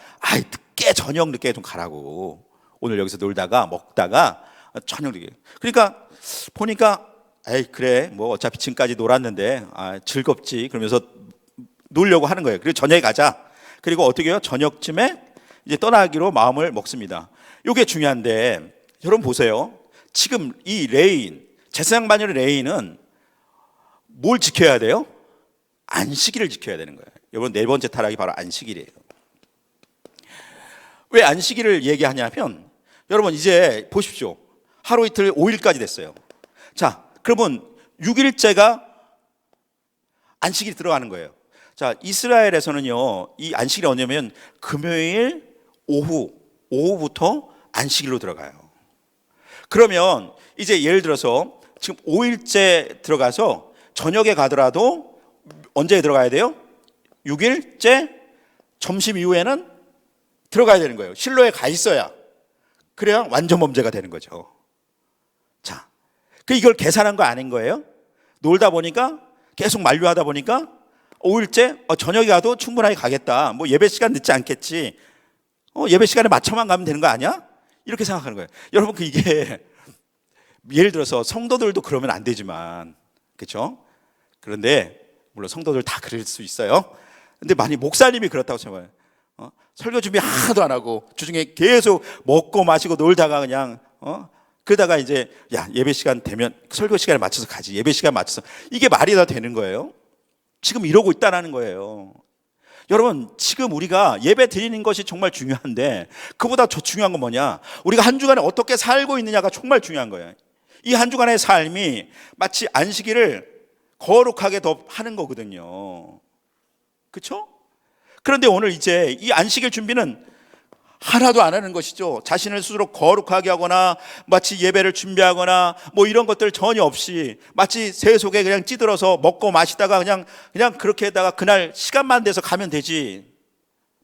저녁 늦게 좀 가라고. 오늘 여기서 놀다가 먹다가 저녁 늦게. 그러니까 보니까 그래, 뭐 어차피 지금까지 놀았는데 즐겁지, 그러면서 놀려고 하는 거예요. 그리고 저녁에 가자. 그리고 어떻게 해요? 저녁쯤에 이제 떠나기로 마음을 먹습니다. 이게 중요한데, 여러분 보세요. 지금 이 레인, 제사장 마녀의 레인은 뭘 지켜야 돼요? 안식일을 지켜야 되는 거예요. 여러분, 네 번째 타락이 바로 안식일이에요. 왜 안식일을 얘기하냐면, 여러분 이제 보십시오. 하루 이틀 5일까지 됐어요. 자, 그러면 6일째가 안식일이 들어가는 거예요. 자, 이스라엘에서는요, 이 안식일이 언제냐면 금요일, 오후부터 안식일로 들어가요. 그러면 이제 예를 들어서 지금 5일째 들어가서 저녁에 가더라도 언제 들어가야 돼요? 6일째 점심 이후에는 들어가야 되는 거예요. 실로에 가 있어야. 그래야 완전 범죄가 되는 거죠. 자, 이걸 계산한 거 아닌 거예요? 놀다 보니까 계속 만류하다 보니까 5일째 저녁에 가도 충분하게 가겠다. 뭐 예배 시간 늦지 않겠지. 예배 시간에 맞춰만 가면 되는 거 아니야? 이렇게 생각하는 거예요. 여러분, 이게 예를 들어서 성도들도 그러면 안 되지만, 그렇죠? 그런데 물론 성도들 다 그럴 수 있어요. 근데 만약 목사님이 그렇다고 생각해요. 설교 준비 하나도 안 하고 주중에 계속 먹고 마시고 놀다가 그냥 그러다가 이제 예배 시간 되면 설교 시간에 맞춰서 가지. 예배 시간에 맞춰서. 이게 말이 다 되는 거예요? 지금 이러고 있다는 거예요. 여러분, 지금 우리가 예배 드리는 것이 정말 중요한데 그보다 더 중요한 건 뭐냐? 우리가 한 주간에 어떻게 살고 있느냐가 정말 중요한 거예요. 이 한 주간의 삶이 마치 안식일을 거룩하게 더 하는 거거든요. 그렇죠? 그런데 오늘 이제 이 안식일 준비는 하나도 안 하는 것이죠. 자신을 스스로 거룩하게 하거나 마치 예배를 준비하거나 뭐 이런 것들 전혀 없이 마치 새 속에 그냥 찌들어서 먹고 마시다가 그냥 그렇게 했다가 그날 시간만 돼서 가면 되지.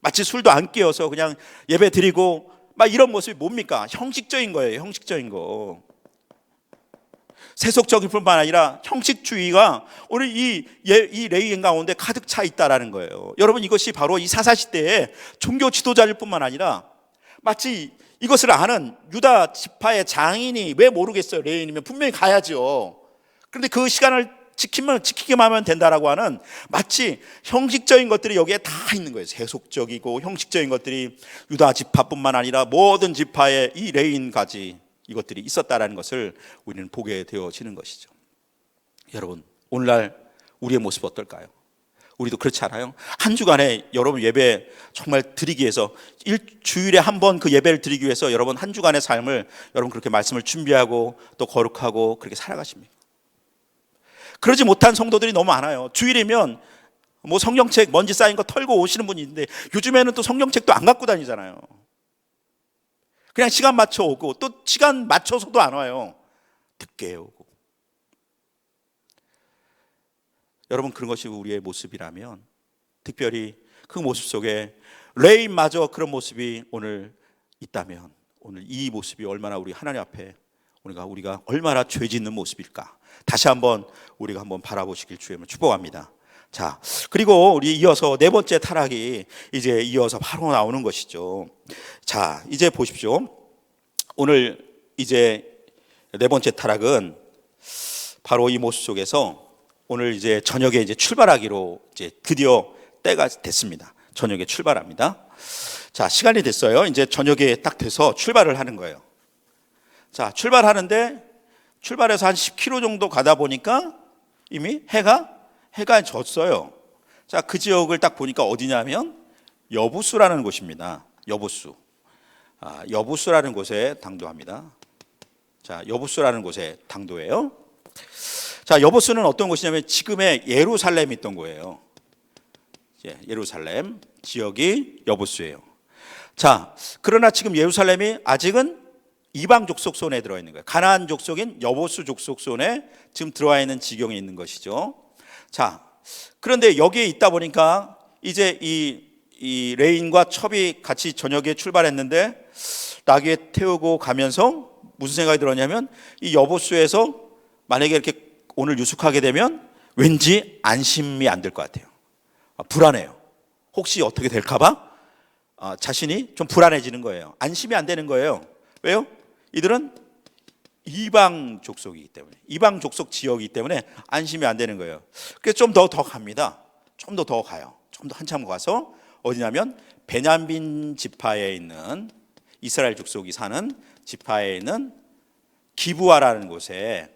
마치 술도 안 깨어서 그냥 예배 드리고 막 이런 모습이 뭡니까? 형식적인 거예요. 형식적인 거. 세속적인 뿐만 아니라 형식주의가 오늘 이 레위인 가운데 가득 차 있다라는 거예요. 여러분, 이것이 바로 이 사사시대의 종교 지도자일 뿐만 아니라 마치 이것을 아는 유다 지파의 장인이 왜 모르겠어요? 레위인이면 분명히 가야죠. 그런데 그 시간을 지키기만 하면 된다라고 하는 마치 형식적인 것들이 여기에 다 있는 거예요. 세속적이고 형식적인 것들이 유다 지파뿐만 아니라 모든 지파의 이 레위인까지 이것들이 있었다라는 것을 우리는 보게 되어지는 것이죠. 여러분, 오늘날 우리의 모습 어떨까요? 우리도 그렇지 않아요? 한 주간에 여러분 예배 정말 드리기 위해서 일주일에 한 번 그 예배를 드리기 위해서 여러분 한 주간의 삶을 여러분 그렇게 말씀을 준비하고 또 거룩하고 그렇게 살아가십니까? 그러지 못한 성도들이 너무 많아요. 주일이면 뭐 성경책 먼지 쌓인 거 털고 오시는 분이 있는데 요즘에는 또 성경책도 안 갖고 다니잖아요. 그냥 시간 맞춰 오고 또 시간 맞춰서도 안 와요. 늦게 오고. 여러분, 그런 것이 우리의 모습이라면 특별히 그 모습 속에 레인마저 그런 모습이 오늘 있다면 오늘 이 모습이 얼마나 우리 하나님 앞에 우리가 얼마나 죄 짓는 모습일까? 다시 한번 우리가 한번 바라보시길 주님을 축복합니다. 자, 그리고 우리 이어서 네 번째 타락이 이제 이어서 바로 나오는 것이죠. 자, 이제 보십시오. 오늘 이제 네 번째 타락은 바로 이 모습 속에서 오늘 이제 저녁에 이제 출발하기로 이제 드디어 때가 됐습니다. 저녁에 출발합니다. 자, 시간이 됐어요. 이제 저녁에 딱 돼서 출발을 하는 거예요. 자, 출발하는데 출발해서 한 10km 정도 가다 보니까 이미 해가 졌어요. 자, 그 지역을 딱 보니까 어디냐면 여부수라는 곳입니다. 여부수. 여부수라는 곳에 당도합니다. 자, 여부수라는 곳에 당도예요. 자, 여부수는 어떤 곳이냐면 지금의 예루살렘이 있던 거예요. 예루살렘 지역이 여부수예요. 자, 그러나 지금 예루살렘이 아직은 이방 족속손에 들어와 있는 거예요. 가나안 족속인 여부수 족속손에 지금 들어와 있는 지경에 있는 것이죠. 자, 그런데 여기에 있다 보니까 이제 이 레인과 첩이 같이 저녁에 출발했는데 나귀에 태우고 가면서 무슨 생각이 들었냐면 이 여보수에서 만약에 이렇게 오늘 유숙하게 되면 왠지 안심이 안 될 것 같아요. 불안해요. 혹시 어떻게 될까 봐 자신이 좀 불안해지는 거예요. 안심이 안 되는 거예요. 왜요? 이들은 이방 족속이기 때문에, 이방 족속 지역이기 때문에 안심이 안 되는 거예요. 그래서 좀 더 갑니다. 좀 더 가요. 좀 더 한참 가서 어디냐면 베냐민 지파에 있는 이스라엘 족속이 사는 지파에 있는 기브아라는 곳에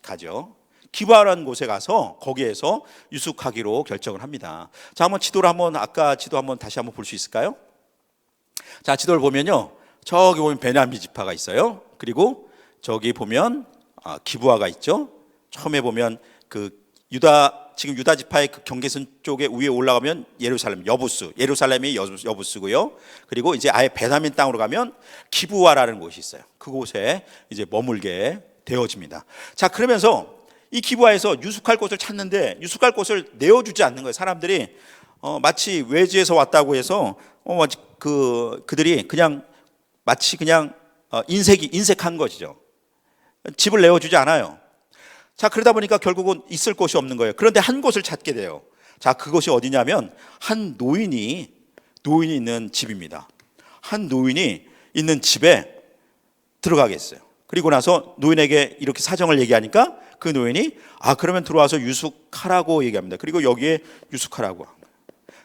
가죠. 기브아라는 곳에 가서 거기에서 유숙하기로 결정을 합니다. 자, 한번 지도를 아까 지도 다시 한번 볼 수 있을까요? 자, 지도를 보면요. 저기 보면 베냐민 지파가 있어요. 그리고 저기 보면 기브아가 있죠. 처음에 보면 그 유다 지금 유다 지파의 그 경계선 쪽에 위에 올라가면 예루살렘이 여부스고요. 그리고 이제 아예 베냐민 땅으로 가면 기브아라는 곳이 있어요. 그곳에 이제 머물게 되어집니다. 자, 그러면서 이 기브아에서 유숙할 곳을 찾는데 유숙할 곳을 내어주지 않는 거예요. 사람들이 마치 외지에서 왔다고 해서 그들이 그냥 마치 그냥 인색한 것이죠. 집을 내어주지 않아요. 자, 그러다 보니까 결국은 있을 곳이 없는 거예요. 그런데 한 곳을 찾게 돼요. 자, 그것이 어디냐면 한 노인이 있는 집입니다. 한 노인이 있는 집에 들어가겠어요. 그리고 나서 노인에게 이렇게 사정을 얘기하니까 그 노인이 그러면 들어와서 유숙하라고 얘기합니다. 그리고 여기에 유숙하라고.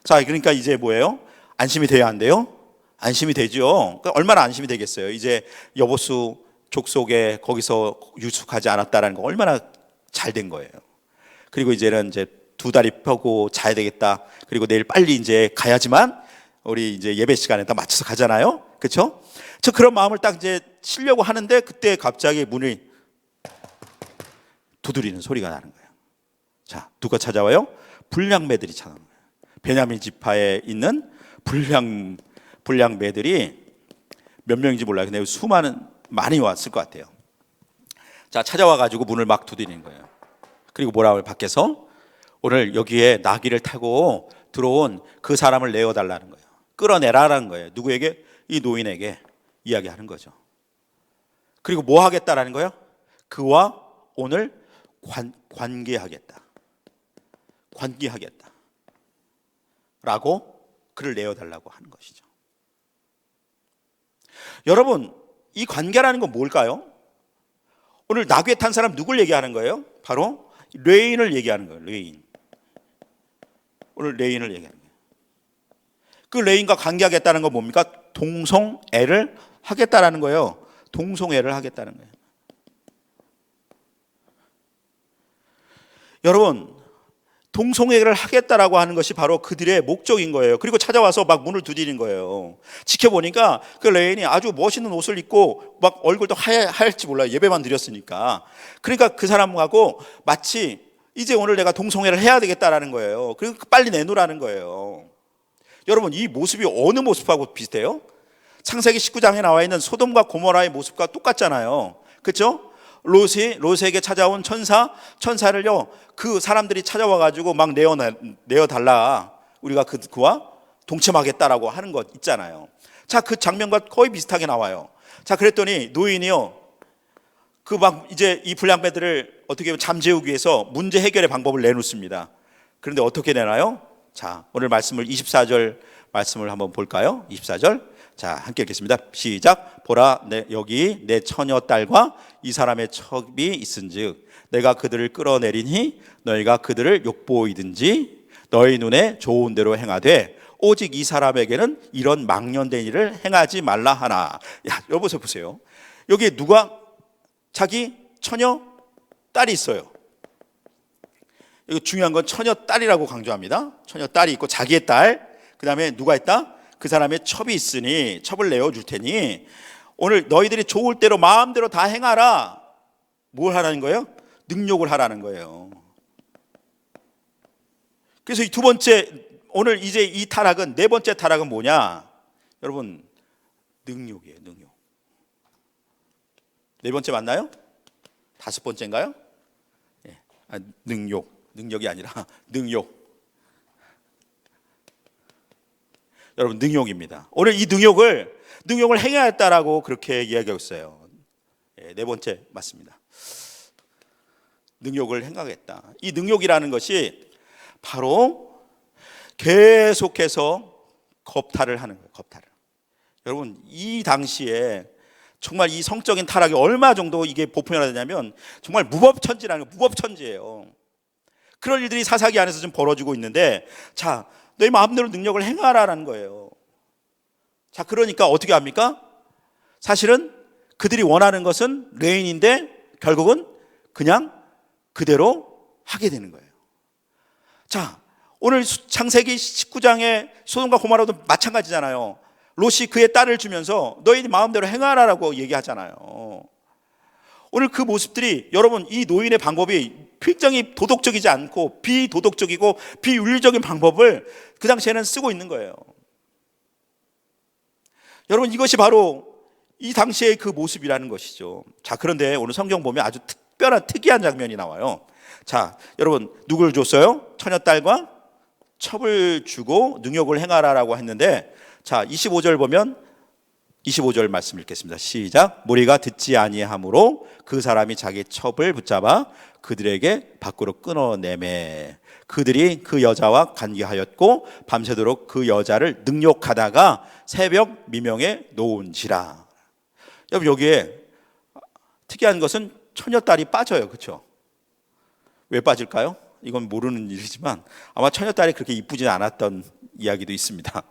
자, 그러니까 이제 뭐예요? 안심이 돼야 안 돼요? 안심이 되죠. 그러니까 얼마나 안심이 되겠어요. 이제 여보수 족속에 거기서 유숙하지 않았다라는 거 얼마나 잘 된 거예요. 그리고 이제는 이제 두 다리 펴고 자야 되겠다. 그리고 내일 빨리 이제 가야지만 우리 이제 예배 시간에 딱 맞춰서 가잖아요. 그렇죠? 저 그런 마음을 딱 이제 치려고 하는데 그때 갑자기 문이 두드리는 소리가 나는 거예요. 자, 누가 찾아와요? 불량매들이 찾아오는 거예요. 베냐민 지파에 있는 불량매들이 몇 명인지 몰라요. 근데 많이 왔을 것 같아요. 자, 찾아와 가지고 문을 막 두드리는 거예요. 그리고 뭐라고 밖에서 오늘 여기에 나귀를 타고 들어온 그 사람을 내어달라는 거예요. 끌어내라라는 거예요. 누구에게? 이 노인에게 이야기하는 거죠. 그리고 뭐 하겠다라는 거예요? 그와 오늘 관계하겠다 라고 그를 내어달라고 하는 것이죠. 여러분, 이 관계라는 건 뭘까요? 오늘 나귀에 탄 사람 누굴 얘기하는 거예요? 바로 레인을 얘기하는 거예요. 레인. 오늘 레인을 얘기하는 거예요. 그 레인과 관계하겠다는 건 뭡니까? 동성애를 하겠다라는 거예요. 동성애를 하겠다는 거예요. 여러분, 동성애를 하겠다라고 하는 것이 바로 그들의 목적인 거예요. 그리고 찾아와서 막 문을 두드리는 거예요. 지켜보니까 그 레인이 아주 멋있는 옷을 입고 막 얼굴도 하얄지 몰라요. 예배만 드렸으니까. 그러니까 그 사람하고 마치 이제 오늘 내가 동성애를 해야 되겠다라는 거예요. 그리고 빨리 내놓으라는 거예요. 여러분, 이 모습이 어느 모습하고 비슷해요? 창세기 19장에 나와 있는 소돔과 고모라의 모습과 똑같잖아요. 그렇죠? 롯에게 찾아온 천사를요, 그 사람들이 찾아와 가지고 막 내어달라, 우리가 그와 동침하겠다라고 하는 것 있잖아요. 자, 그 장면과 거의 비슷하게 나와요. 자, 그랬더니 노인이요, 그 막 이제 이 불량배들을 어떻게 보면 잠재우기 위해서 문제 해결의 방법을 내놓습니다. 그런데 어떻게 내나요? 자, 오늘 말씀을 24절 말씀을 한번 볼까요? 24절. 자, 함께 읽겠습니다. 시작. 보라, 여기 내 처녀 딸과 이 사람의 첩이 있은즉 내가 그들을 끌어내리니 너희가 그들을 욕보이든지 너희 눈에 좋은 대로 행하되 오직 이 사람에게는 이런 망령된 일을 행하지 말라 하나. 야, 여보세요, 보세요. 여기 누가 자기 처녀 딸이 있어요. 이거 중요한 건 처녀 딸이라고 강조합니다. 처녀 딸이 있고 자기의 딸, 그 다음에 누가 있다? 그 사람의 첩이 있으니 첩을 내어줄 테니 오늘 너희들이 좋을 대로 마음대로 다 행하라. 뭘 하라는 거예요? 능욕을 하라는 거예요. 그래서 이 두 번째, 오늘 이제 이 타락은, 네 번째 타락은 뭐냐? 여러분, 능욕이에요. 능욕. 네 번째 맞나요? 다섯 번째인가요? 능욕이 아니라 능욕. 여러분, 능욕입니다. 오늘 이 능욕을 행해야겠다라고 그렇게 이야기하고 있어요. 네 번째 맞습니다. 능욕을 행하겠다. 이 능욕이라는 것이 바로 계속해서 겁탈을 하는 거예요. 겁탈을. 여러분, 이 당시에 정말 이 성적인 타락이 얼마 정도 이게 보편화되냐면 정말 무법천지라는 거예요. 무법천지예요. 그런 일들이 사사기 안에서 좀 벌어지고 있는데, 자, 너희 마음대로 능력을 행하라는 거예요. 자, 그러니까 어떻게 합니까? 사실은 그들이 원하는 것은 레인인데 결국은 그냥 그대로 하게 되는 거예요. 자, 오늘 창세기 19장의 소돔과 고모라도 마찬가지잖아요. 롯이 그의 딸을 주면서 너희 마음대로 행하라라고 얘기하잖아요. 오늘 그 모습들이, 여러분, 이 노인의 방법이 굉장히 도덕적이지 않고 비도덕적이고 비윤리적인 방법을 그 당시에는 쓰고 있는 거예요. 여러분, 이것이 바로 이 당시의 그 모습이라는 것이죠. 자, 그런데 오늘 성경 보면 아주 특이한 장면이 나와요. 자, 여러분, 누굴 줬어요? 처녀딸과 첩을 주고 능욕을 행하라라고 했는데, 자, 25절 보면 25절 말씀 읽겠습니다. 시작. 무리가 듣지 아니하므로 그 사람이 자기 첩을 붙잡아 그들에게 밖으로 끊어내매 그들이 그 여자와 관계하였고 밤새도록 그 여자를 능욕하다가 새벽 미명에 놓은지라. 여러분, 여기에 특이한 것은 처녀딸이 빠져요. 그렇죠? 왜 빠질까요? 이건 모르는 일이지만 아마 처녀딸이 그렇게 이쁘지 않았던 이야기도 있습니다.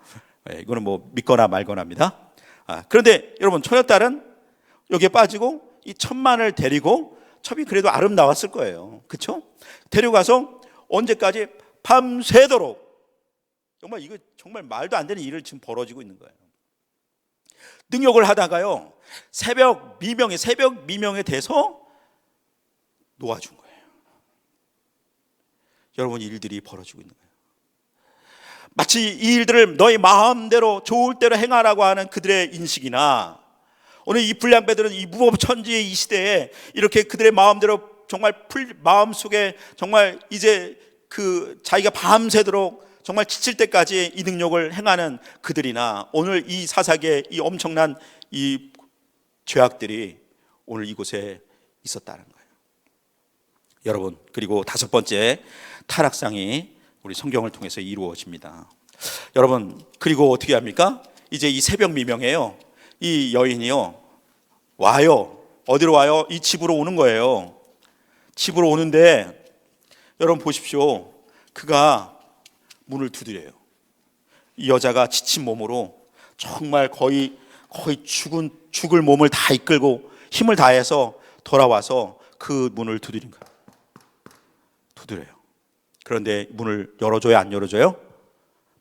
이거는 뭐 믿거나 말거나입니다. 그런데 여러분, 처녀딸은 여기에 빠지고 이 첩만을 데리고, 첩이 그래도 아름다웠을 거예요. 그렇죠? 데려가서 언제까지? 밤새도록. 정말 이거 정말 말도 안 되는 일을 지금 벌어지고 있는 거예요. 능욕을 하다가요, 새벽 미명에 돼서 놓아준 거예요. 여러분, 일들이 벌어지고 있는 거예요. 마치 이 일들을 너희 마음대로 좋을 대로 행하라고 하는 그들의 인식이나, 오늘 이 불량배들은 이 무법천지의 이 시대에 이렇게 그들의 마음대로 정말 마음속에 정말 이제 그 자기가 밤새도록 정말 지칠 때까지 이 능력을 행하는 그들이나, 오늘 이 사사기의 이 엄청난 이 죄악들이 오늘 이곳에 있었다는 거예요. 여러분, 그리고 다섯 번째 타락상이 우리 성경을 통해서 이루어집니다. 여러분, 그리고 어떻게 합니까? 이제 이 새벽 미명에요, 이 여인이요 와요. 어디로 와요? 이 집으로 오는 거예요. 집으로 오는데 여러분 보십시오. 그가 문을 두드려요. 이 여자가 지친 몸으로 정말 거의 죽을 몸을 다 이끌고 힘을 다해서 돌아와서 그 문을 두드린 거예요. 두드려요. 그런데 문을 열어줘요, 안 열어줘요?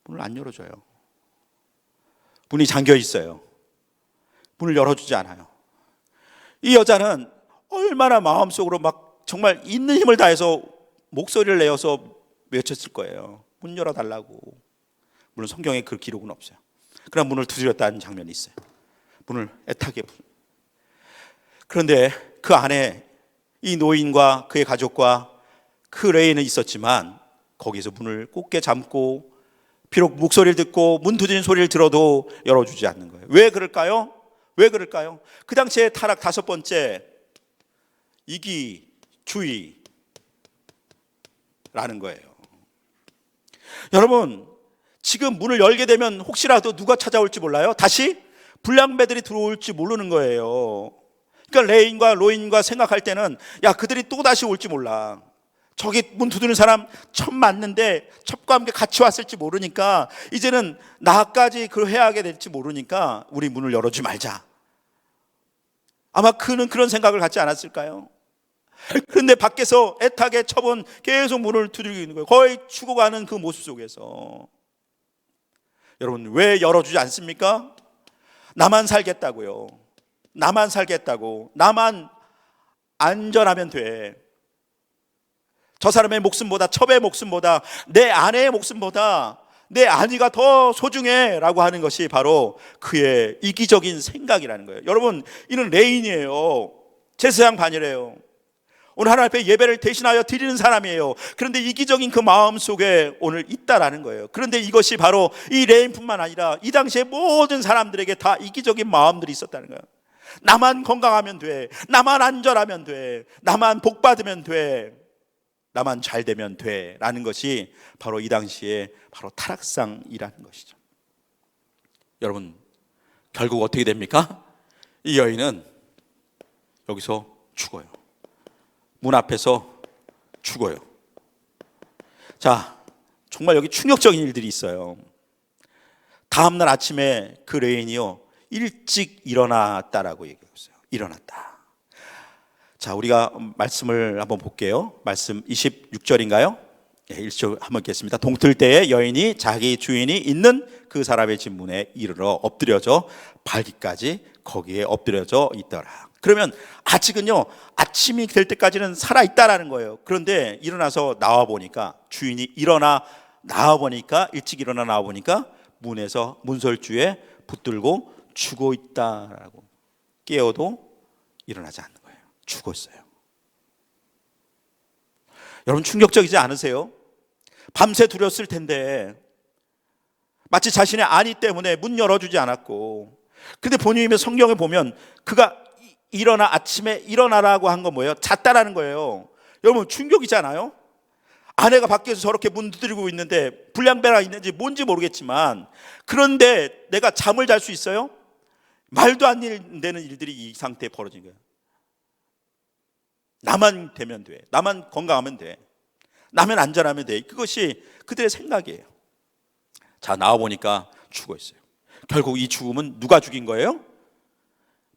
문을 안 열어줘요. 문이 잠겨 있어요. 문을 열어주지 않아요. 이 여자는 얼마나 마음속으로 막 정말 있는 힘을 다해서 목소리를 내어서 외쳤을 거예요. 문 열어달라고. 물론 성경에 그 기록은 없어요. 그러나 문을 두드렸다는 장면이 있어요. 문을 애타게. 그런데 그 안에 이 노인과 그의 가족과 그 레인은 있었지만 거기서 문을 곱게 잠고 비록 목소리를 듣고 문 두드리는 소리를 들어도 열어주지 않는 거예요. 왜 그럴까요? 왜 그럴까요? 그 당시에 타락 다섯 번째, 이기주의라는 거예요. 여러분, 지금 문을 열게 되면 혹시라도 누가 찾아올지 몰라요? 다시 불량배들이 들어올지 모르는 거예요. 그러니까 레인과 로인과 생각할 때는 야, 그들이 또 다시 올지 몰라. 저기 문 두드리는 사람 첩 맞는데 첩과 함께 같이 왔을지 모르니까 이제는 나까지 그 해하게 될지 모르니까 우리 문을 열어주지 말자. 아마 그는 그런 생각을 갖지 않았을까요? 그런데 밖에서 애타게 첩은 계속 문을 두드리고 있는 거예요. 거의 죽어가는 그 모습 속에서. 여러분, 왜 열어주지 않습니까? 나만 살겠다고요. 나만 살겠다고. 나만 안전하면 돼. 저 사람의 목숨보다, 첩의 목숨보다, 내 아내의 목숨보다 내 아내가 더 소중해 라고 하는 것이 바로 그의 이기적인 생각이라는 거예요. 여러분, 이는 레인이에요. 제사장 반이래요. 오늘 하나님 앞에 예배를 대신하여 드리는 사람이에요. 그런데 이기적인 그 마음 속에 오늘 있다라는 거예요. 그런데 이것이 바로 이 레인뿐만 아니라 이 당시에 모든 사람들에게 다 이기적인 마음들이 있었다는 거예요. 나만 건강하면 돼. 나만 안전하면 돼. 나만 복 받으면 돼. 나만 잘 되면 돼 라는 것이 바로 이 당시에 바로 타락상이라는 것이죠. 여러분, 결국 어떻게 됩니까? 이 여인은 여기서 죽어요. 문 앞에서 죽어요. 자, 정말 여기 충격적인 일들이 있어요. 다음날 아침에 그 레인이요 일찍 일어났다라고 얘기하고 있어요. 일어났다. 자, 우리가 말씀을 한번 볼게요. 말씀 26절인가요? 네, 1절 한번 읽겠습니다. 동틀 때에 여인이 자기 주인이 있는 그 사람의 집 문에 이르러 엎드려져 발기까지 거기에 엎드려져 있더라. 그러면 아직은요, 아침이 될 때까지는 살아있다라는 거예요. 그런데 일어나서 나와보니까, 주인이 일어나 나와보니까, 일찍 일어나 나와보니까 문에서 문설주에 붙들고 죽어 있다라고. 깨어도 일어나지 않는 거예요. 죽었어요. 여러분, 충격적이지 않으세요? 밤새 두렸을 텐데, 마치 자신의 안위 때문에 문 열어주지 않았고, 근데 본인의 성경에 보면 그가 일어나, 아침에 일어나라고 한 건 뭐예요? 잤다라는 거예요. 여러분, 충격이잖아요. 아내가 밖에서 저렇게 문 두드리고 있는데 불량배가 있는지 뭔지 모르겠지만, 그런데 내가 잠을 잘 수 있어요? 말도 안 되는 일들이 이 상태에 벌어진 거예요. 나만 되면 돼. 나만 건강하면 돼. 나만 안전하면 돼. 그것이 그들의 생각이에요. 자, 나와보니까 죽어 있어요. 결국 이 죽음은 누가 죽인 거예요?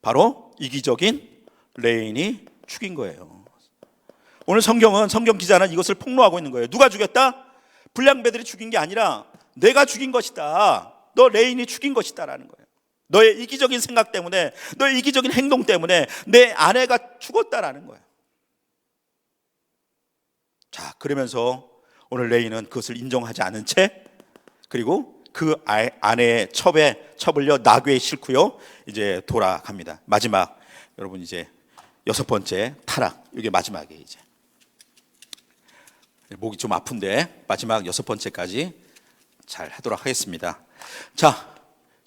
바로 이기적인 레인이 죽인 거예요. 오늘 성경 기자는 이것을 폭로하고 있는 거예요. 누가 죽였다? 불량배들이 죽인 게 아니라 내가 죽인 것이다. 너 레인이 죽인 것이다 라는 거예요. 너의 이기적인 생각 때문에, 너의 이기적인 행동 때문에 내 아내가 죽었다라는 거예요. 자, 그러면서 오늘 레인은 그것을 인정하지 않은 채, 그리고 그 아내의 첩을요 나귀에 싣고요 이제 돌아갑니다. 마지막, 여러분, 이제 6번째 타락. 이게 마지막이에요. 이제 목이 좀 아픈데 마지막 6번째까지 잘 하도록 하겠습니다. 자,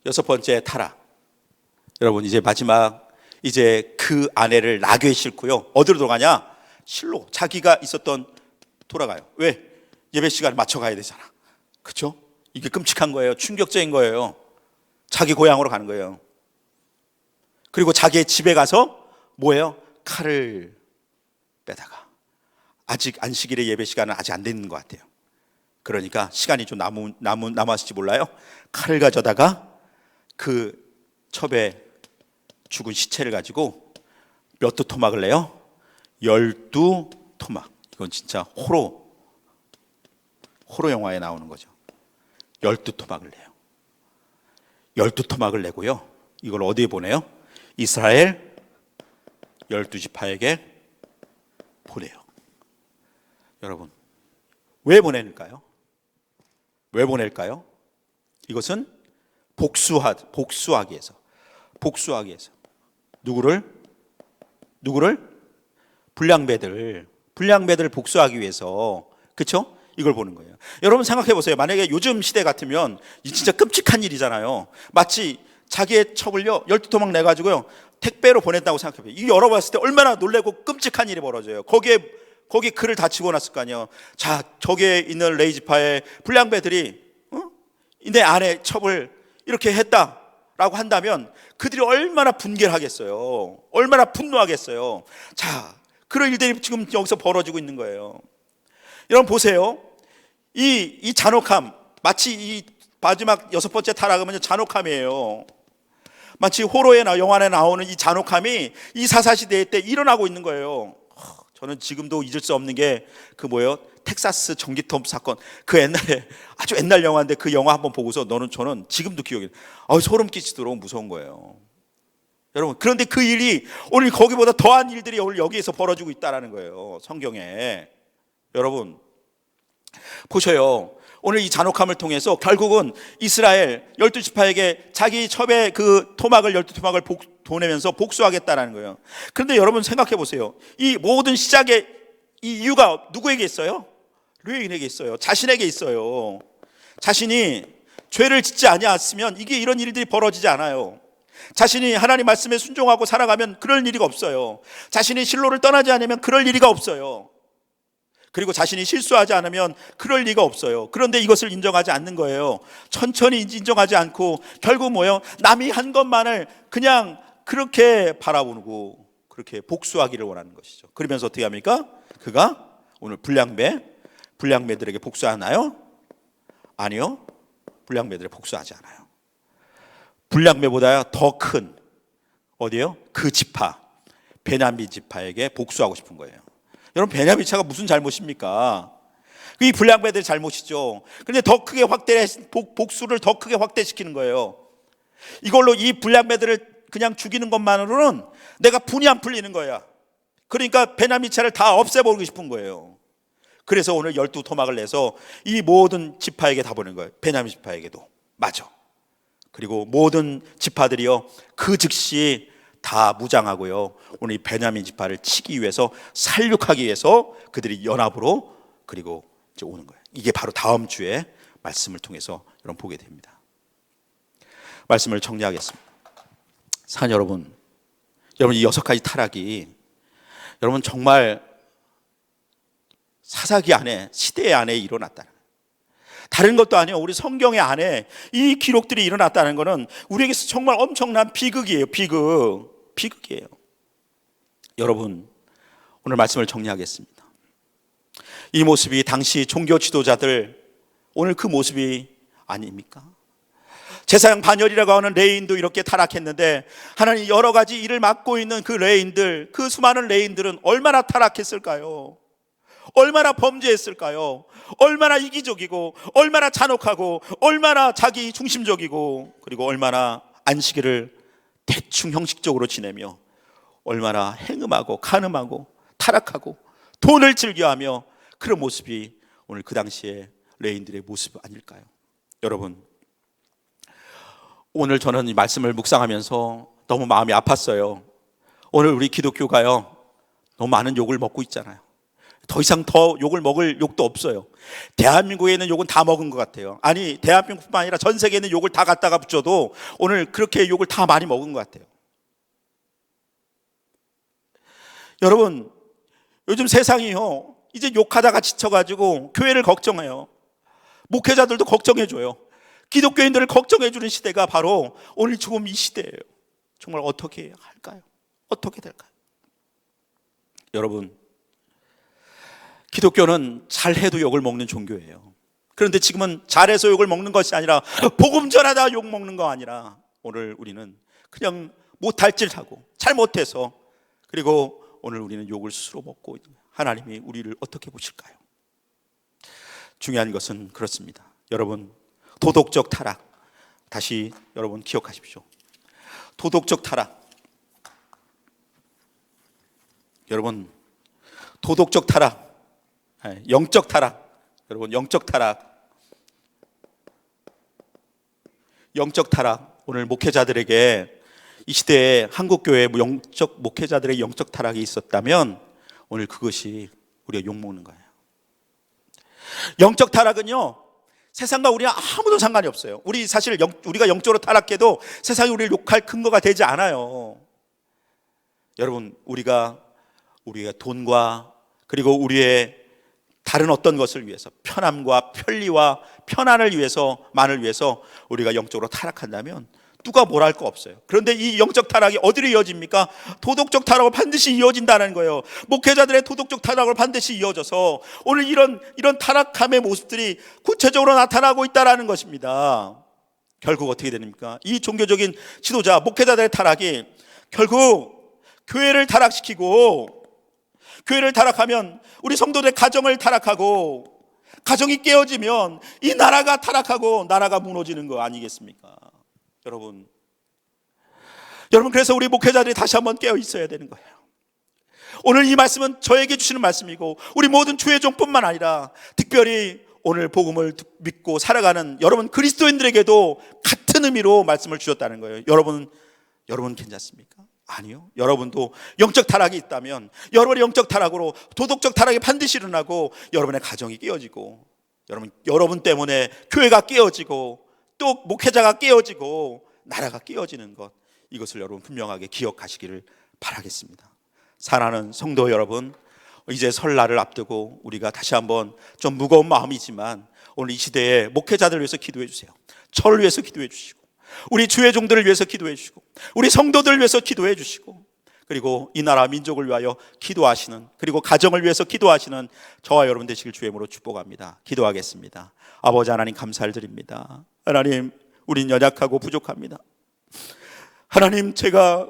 6번째 타락. 여러분, 이제 마지막, 이제 그 아내를 나귀에 싣고요 어디로 돌아가냐? 실로, 자기가 있었던, 돌아가요. 왜? 예배 시간을 맞춰 가야 되잖아. 그렇죠? 이게 끔찍한 거예요. 충격적인 거예요. 자기 고향으로 가는 거예요. 그리고 자기의 집에 가서 뭐예요? 칼을 빼다가, 아직 안식일의 예배 시간은 아직 안 되는 것 같아요. 그러니까 시간이 좀 남았을지 몰라요. 칼을 가져다가 그 첩에 죽은 시체를 가지고 몇 두 토막을 내요? 12토막. 이건 진짜 호러 영화에 나오는 거죠. 12토막을 내요. 12토막을 내고요, 이걸 어디에 보내요? 이스라엘 12지파에게 보내요. 여러분, 왜 보낼까요? 왜 보낼까요? 이것은 복수하기 위해서. 누구를? 불량배들을 복수하기 위해서. 그렇죠? 이걸 보는 거예요. 여러분, 생각해 보세요. 만약에 요즘 시대 같으면 이 진짜 끔찍한 일이잖아요. 마치 자기의 첩을요 12토막 내가지고요 택배로 보냈다고 생각해 보세요. 이거 열어봤을 때 얼마나 놀라고 끔찍한 일이 벌어져요. 거기에 글을 다 집어놨을 거 아니에요. 자, 저기에 있는 레이지파의 불량배들이 내 아내 첩을 이렇게 했다라고 한다면 그들이 얼마나 분개를 하겠어요. 얼마나 분노하겠어요. 자, 그런 일들이 지금 여기서 벌어지고 있는 거예요. 여러분 보세요. 이 잔혹함, 마치 이 마지막 6번째 타락은 잔혹함이에요. 마치 호러의 영화에 나오는 이 잔혹함이 이 사사시대 때 일어나고 있는 거예요. 저는 지금도 잊을 수 없는 게 그 뭐예요? 텍사스 전기톱 사건. 그 옛날에 아주 옛날 영화인데 그 영화 한번 보고서 저는 지금도 기억이 소름 끼치도록 무서운 거예요. 여러분, 그런데 그 일이 오늘 거기보다 더한 일들이 오늘 여기에서 벌어지고 있다는 거예요. 성경에. 여러분 보셔요. 오늘 이 잔혹함을 통해서 결국은 이스라엘 12지파에게 자기 첩의 그 토막을 12토막을 보내면서 복수하겠다라는 거예요. 그런데 여러분 생각해 보세요. 이 모든 시작의 이 이유가 누구에게 있어요? 레인에게 있어요. 자신에게 있어요. 자신이 죄를 짓지 아니했으면 이게 이런 일들이 벌어지지 않아요. 자신이 하나님 말씀에 순종하고 살아가면 그럴 일이 없어요. 자신이 실로를 떠나지 않으면 그럴 일이 없어요. 그리고 자신이 실수하지 않으면 그럴 리가 없어요. 그런데 이것을 인정하지 않는 거예요. 천천히 인정하지 않고 결국 뭐예요? 남이 한 것만을 그냥 그렇게 바라보고 그렇게 복수하기를 원하는 것이죠. 그러면서 어떻게 합니까? 그가 오늘 불량배들에게 복수하나요? 아니요. 불량배들에 복수하지 않아요. 불량배보다 더 큰 어디요? 그 지파, 베냐민 지파에게 복수하고 싶은 거예요. 여러분, 베냐민 지파가 무슨 잘못입니까? 이 불량배들의 잘못이죠. 그런데 더 크게 복수를 더 크게 확대시키는 거예요. 이걸로 이 불량배들을 그냥 죽이는 것만으로는 내가 분이 안 풀리는 거야. 그러니까 베냐민 지파를 다 없애버리고 싶은 거예요. 그래서 오늘 12토막을 내서 이 모든 지파에게 다 보낸 거예요. 베냐민 지파에게도. 맞아. 그리고 모든 지파들이요, 그 즉시 다 무장하고요, 오늘 이 베냐민 지파를 치기 위해서, 살육하기 위해서 그들이 연합으로 그리고 이제 오는 거예요. 이게 바로 다음 주에 말씀을 통해서 여러분 보게 됩니다. 말씀을 정리하겠습니다. 사랑 여러분, 이 6가지 타락이 여러분 정말 사사기 안에, 시대 안에 일어났다는 거예요. 다른 것도 아니에요. 우리 성경의 안에 이 기록들이 일어났다는 것은 우리에게서 정말 엄청난 비극이에요. 비극이에요. 여러분, 오늘 말씀을 정리하겠습니다. 이 모습이 당시 종교 지도자들, 오늘 그 모습이 아닙니까? 제사장 반열이라고 하는 레인도 이렇게 타락했는데, 하나님 여러 가지 일을 맡고 있는 그 레인들, 그 수많은 레인들은 얼마나 타락했을까요? 얼마나 범죄했을까요? 얼마나 이기적이고, 얼마나 잔혹하고, 얼마나 자기 중심적이고, 그리고 얼마나 안식일을 대충 형식적으로 지내며, 얼마나 행음하고 간음하고 타락하고 돈을 즐겨하며, 그런 모습이 오늘 그 당시에 레인들의 모습 아닐까요? 여러분, 오늘 저는 이 말씀을 묵상하면서 너무 마음이 아팠어요. 오늘 우리 기독교가요, 너무 많은 욕을 먹고 있잖아요. 더 이상 더 욕을 먹을 욕도 없어요. 대한민국에 있는 욕은 다 먹은 것 같아요. 아니, 대한민국뿐만 아니라 전 세계에 있는 욕을 다 갖다가 붙여도 오늘 그렇게 욕을 다 많이 먹은 것 같아요. 여러분, 요즘 세상이요, 이제 욕하다가 지쳐가지고 교회를 걱정해요. 목회자들도 걱정해줘요. 기독교인들을 걱정해주는 시대가 바로 오늘 지금 이 시대예요. 정말 어떻게 할까요? 어떻게 될까요? 여러분, 기독교는 잘해도 욕을 먹는 종교예요. 그런데 지금은 잘해서 욕을 먹는 것이 아니라, 복음 전하다 욕 먹는 거 아니라, 오늘 우리는 그냥 못할 짓 하고 잘못해서, 그리고 오늘 우리는 욕을 스스로 먹고 있는 거예요. 하나님이 우리를 어떻게 보실까요? 중요한 것은 그렇습니다. 여러분, 도덕적 타락, 다시 여러분 기억하십시오. 도덕적 타락. 여러분, 도덕적 타락, 영적 타락. 여러분, 영적 타락, 영적 타락. 오늘 목회자들에게, 이 시대에 한국교회 영적 목회자들의 영적 타락이 있었다면 오늘 그것이 우리가 욕먹는 거예요. 영적 타락은요, 세상과 우리가 아무도 상관이 없어요. 우리 사실 우리가 영적으로 타락해도 세상이 우리를 욕할 근거가 되지 않아요. 여러분, 우리가 돈과 그리고 우리의 다른 어떤 것을 위해서, 편함과 편리와 편안을 위해서, 만을 위해서 우리가 영적으로 타락한다면 누가 뭘 할 거 없어요. 그런데 이 영적 타락이 어디로 이어집니까? 도덕적 타락으로 반드시 이어진다는 거예요. 목회자들의 도덕적 타락으로 반드시 이어져서 오늘 이런 타락함의 모습들이 구체적으로 나타나고 있다는 것입니다. 결국 어떻게 됩니까? 이 종교적인 지도자, 목회자들의 타락이 결국 교회를 타락시키고, 교회를 타락하면 우리 성도들의 가정을 타락하고, 가정이 깨어지면 이 나라가 타락하고 나라가 무너지는 거 아니겠습니까? 여러분, 그래서 우리 목회자들이 다시 한번 깨어 있어야 되는 거예요. 오늘 이 말씀은 저에게 주시는 말씀이고, 우리 모든 주의종뿐만 아니라 특별히 오늘 복음을 믿고 살아가는 여러분 그리스도인들에게도 같은 의미로 말씀을 주셨다는 거예요. 여러분 괜찮습니까? 아니요. 여러분도 영적 타락이 있다면 여러분의 영적 타락으로 도덕적 타락이 반드시 일어나고, 여러분의 가정이 깨어지고, 여러분 때문에 교회가 깨어지고, 또 목회자가 깨어지고 나라가 깨어지는 것, 이것을 여러분 분명하게 기억하시기를 바라겠습니다. 사랑하는 성도 여러분, 이제 설날을 앞두고 우리가 다시 한번 좀 무거운 마음이지만 오늘 이 시대에 목회자들을 위해서 기도해 주세요. 저를 위해서 기도해 주시고, 우리 주의 종들을 위해서 기도해 주시고, 우리 성도들을 위해서 기도해 주시고, 그리고 이 나라 민족을 위하여 기도하시는, 그리고 가정을 위해서 기도하시는 저와 여러분 되시길 주의 이름으로 축복합니다. 기도하겠습니다. 아버지 하나님, 감사를 드립니다. 하나님, 우린 연약하고 부족합니다. 하나님, 제가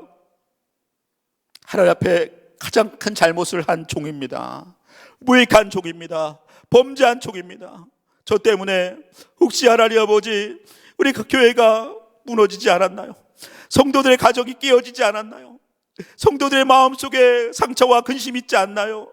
하나님 앞에 가장 큰 잘못을 한 종입니다. 무익한 종입니다. 범죄한 종입니다. 저 때문에 혹시 하나님 아버지, 우리 그 교회가 무너지지 않았나요? 성도들의 가정이 깨어지지 않았나요? 성도들의 마음속에 상처와 근심이 있지 않나요?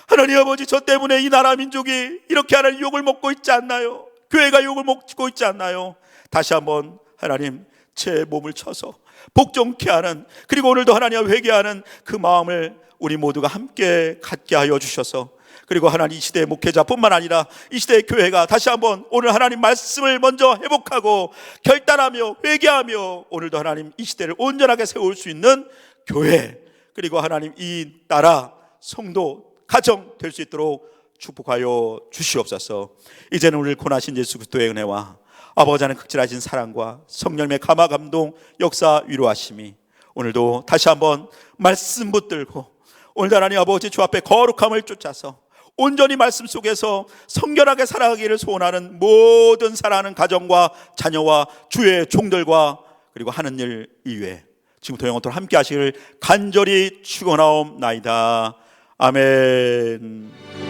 하나님 아버지, 저 때문에 이 나라 민족이 이렇게 하나님 욕을 먹고 있지 않나요? 교회가 욕을 먹고 있지 않나요? 다시 한번 하나님, 제 몸을 쳐서 복종케 하는, 그리고 오늘도 하나님 회개하는 그 마음을 우리 모두가 함께 갖게 하여 주셔서, 그리고 하나님 이 시대의 목회자뿐만 아니라 이 시대의 교회가 다시 한번 오늘 하나님 말씀을 먼저 회복하고 결단하며 회개하며 오늘도 하나님 이 시대를 온전하게 세울 수 있는 교회, 그리고 하나님 이 나라 성도 가정 될 수 있도록 축복하여 주시옵소서. 이제는 우리를 권하신 예수 그리스도의 은혜와 아버지 하나님 극진하신 사랑과 성령의 감화 감동 역사 위로하심이 오늘도 다시 한번 말씀 붙들고 오늘도 하나님 아버지 주 앞에 거룩함을 쫓아서 온전히 말씀 속에서 성결하게 살아가기를 소원하는 모든 사랑하는 가정과 자녀와 주의 종들과 그리고 하는 일 이외에 지금부터 영원토록 함께 하시기를 간절히 축원하옵나이다. 아멘.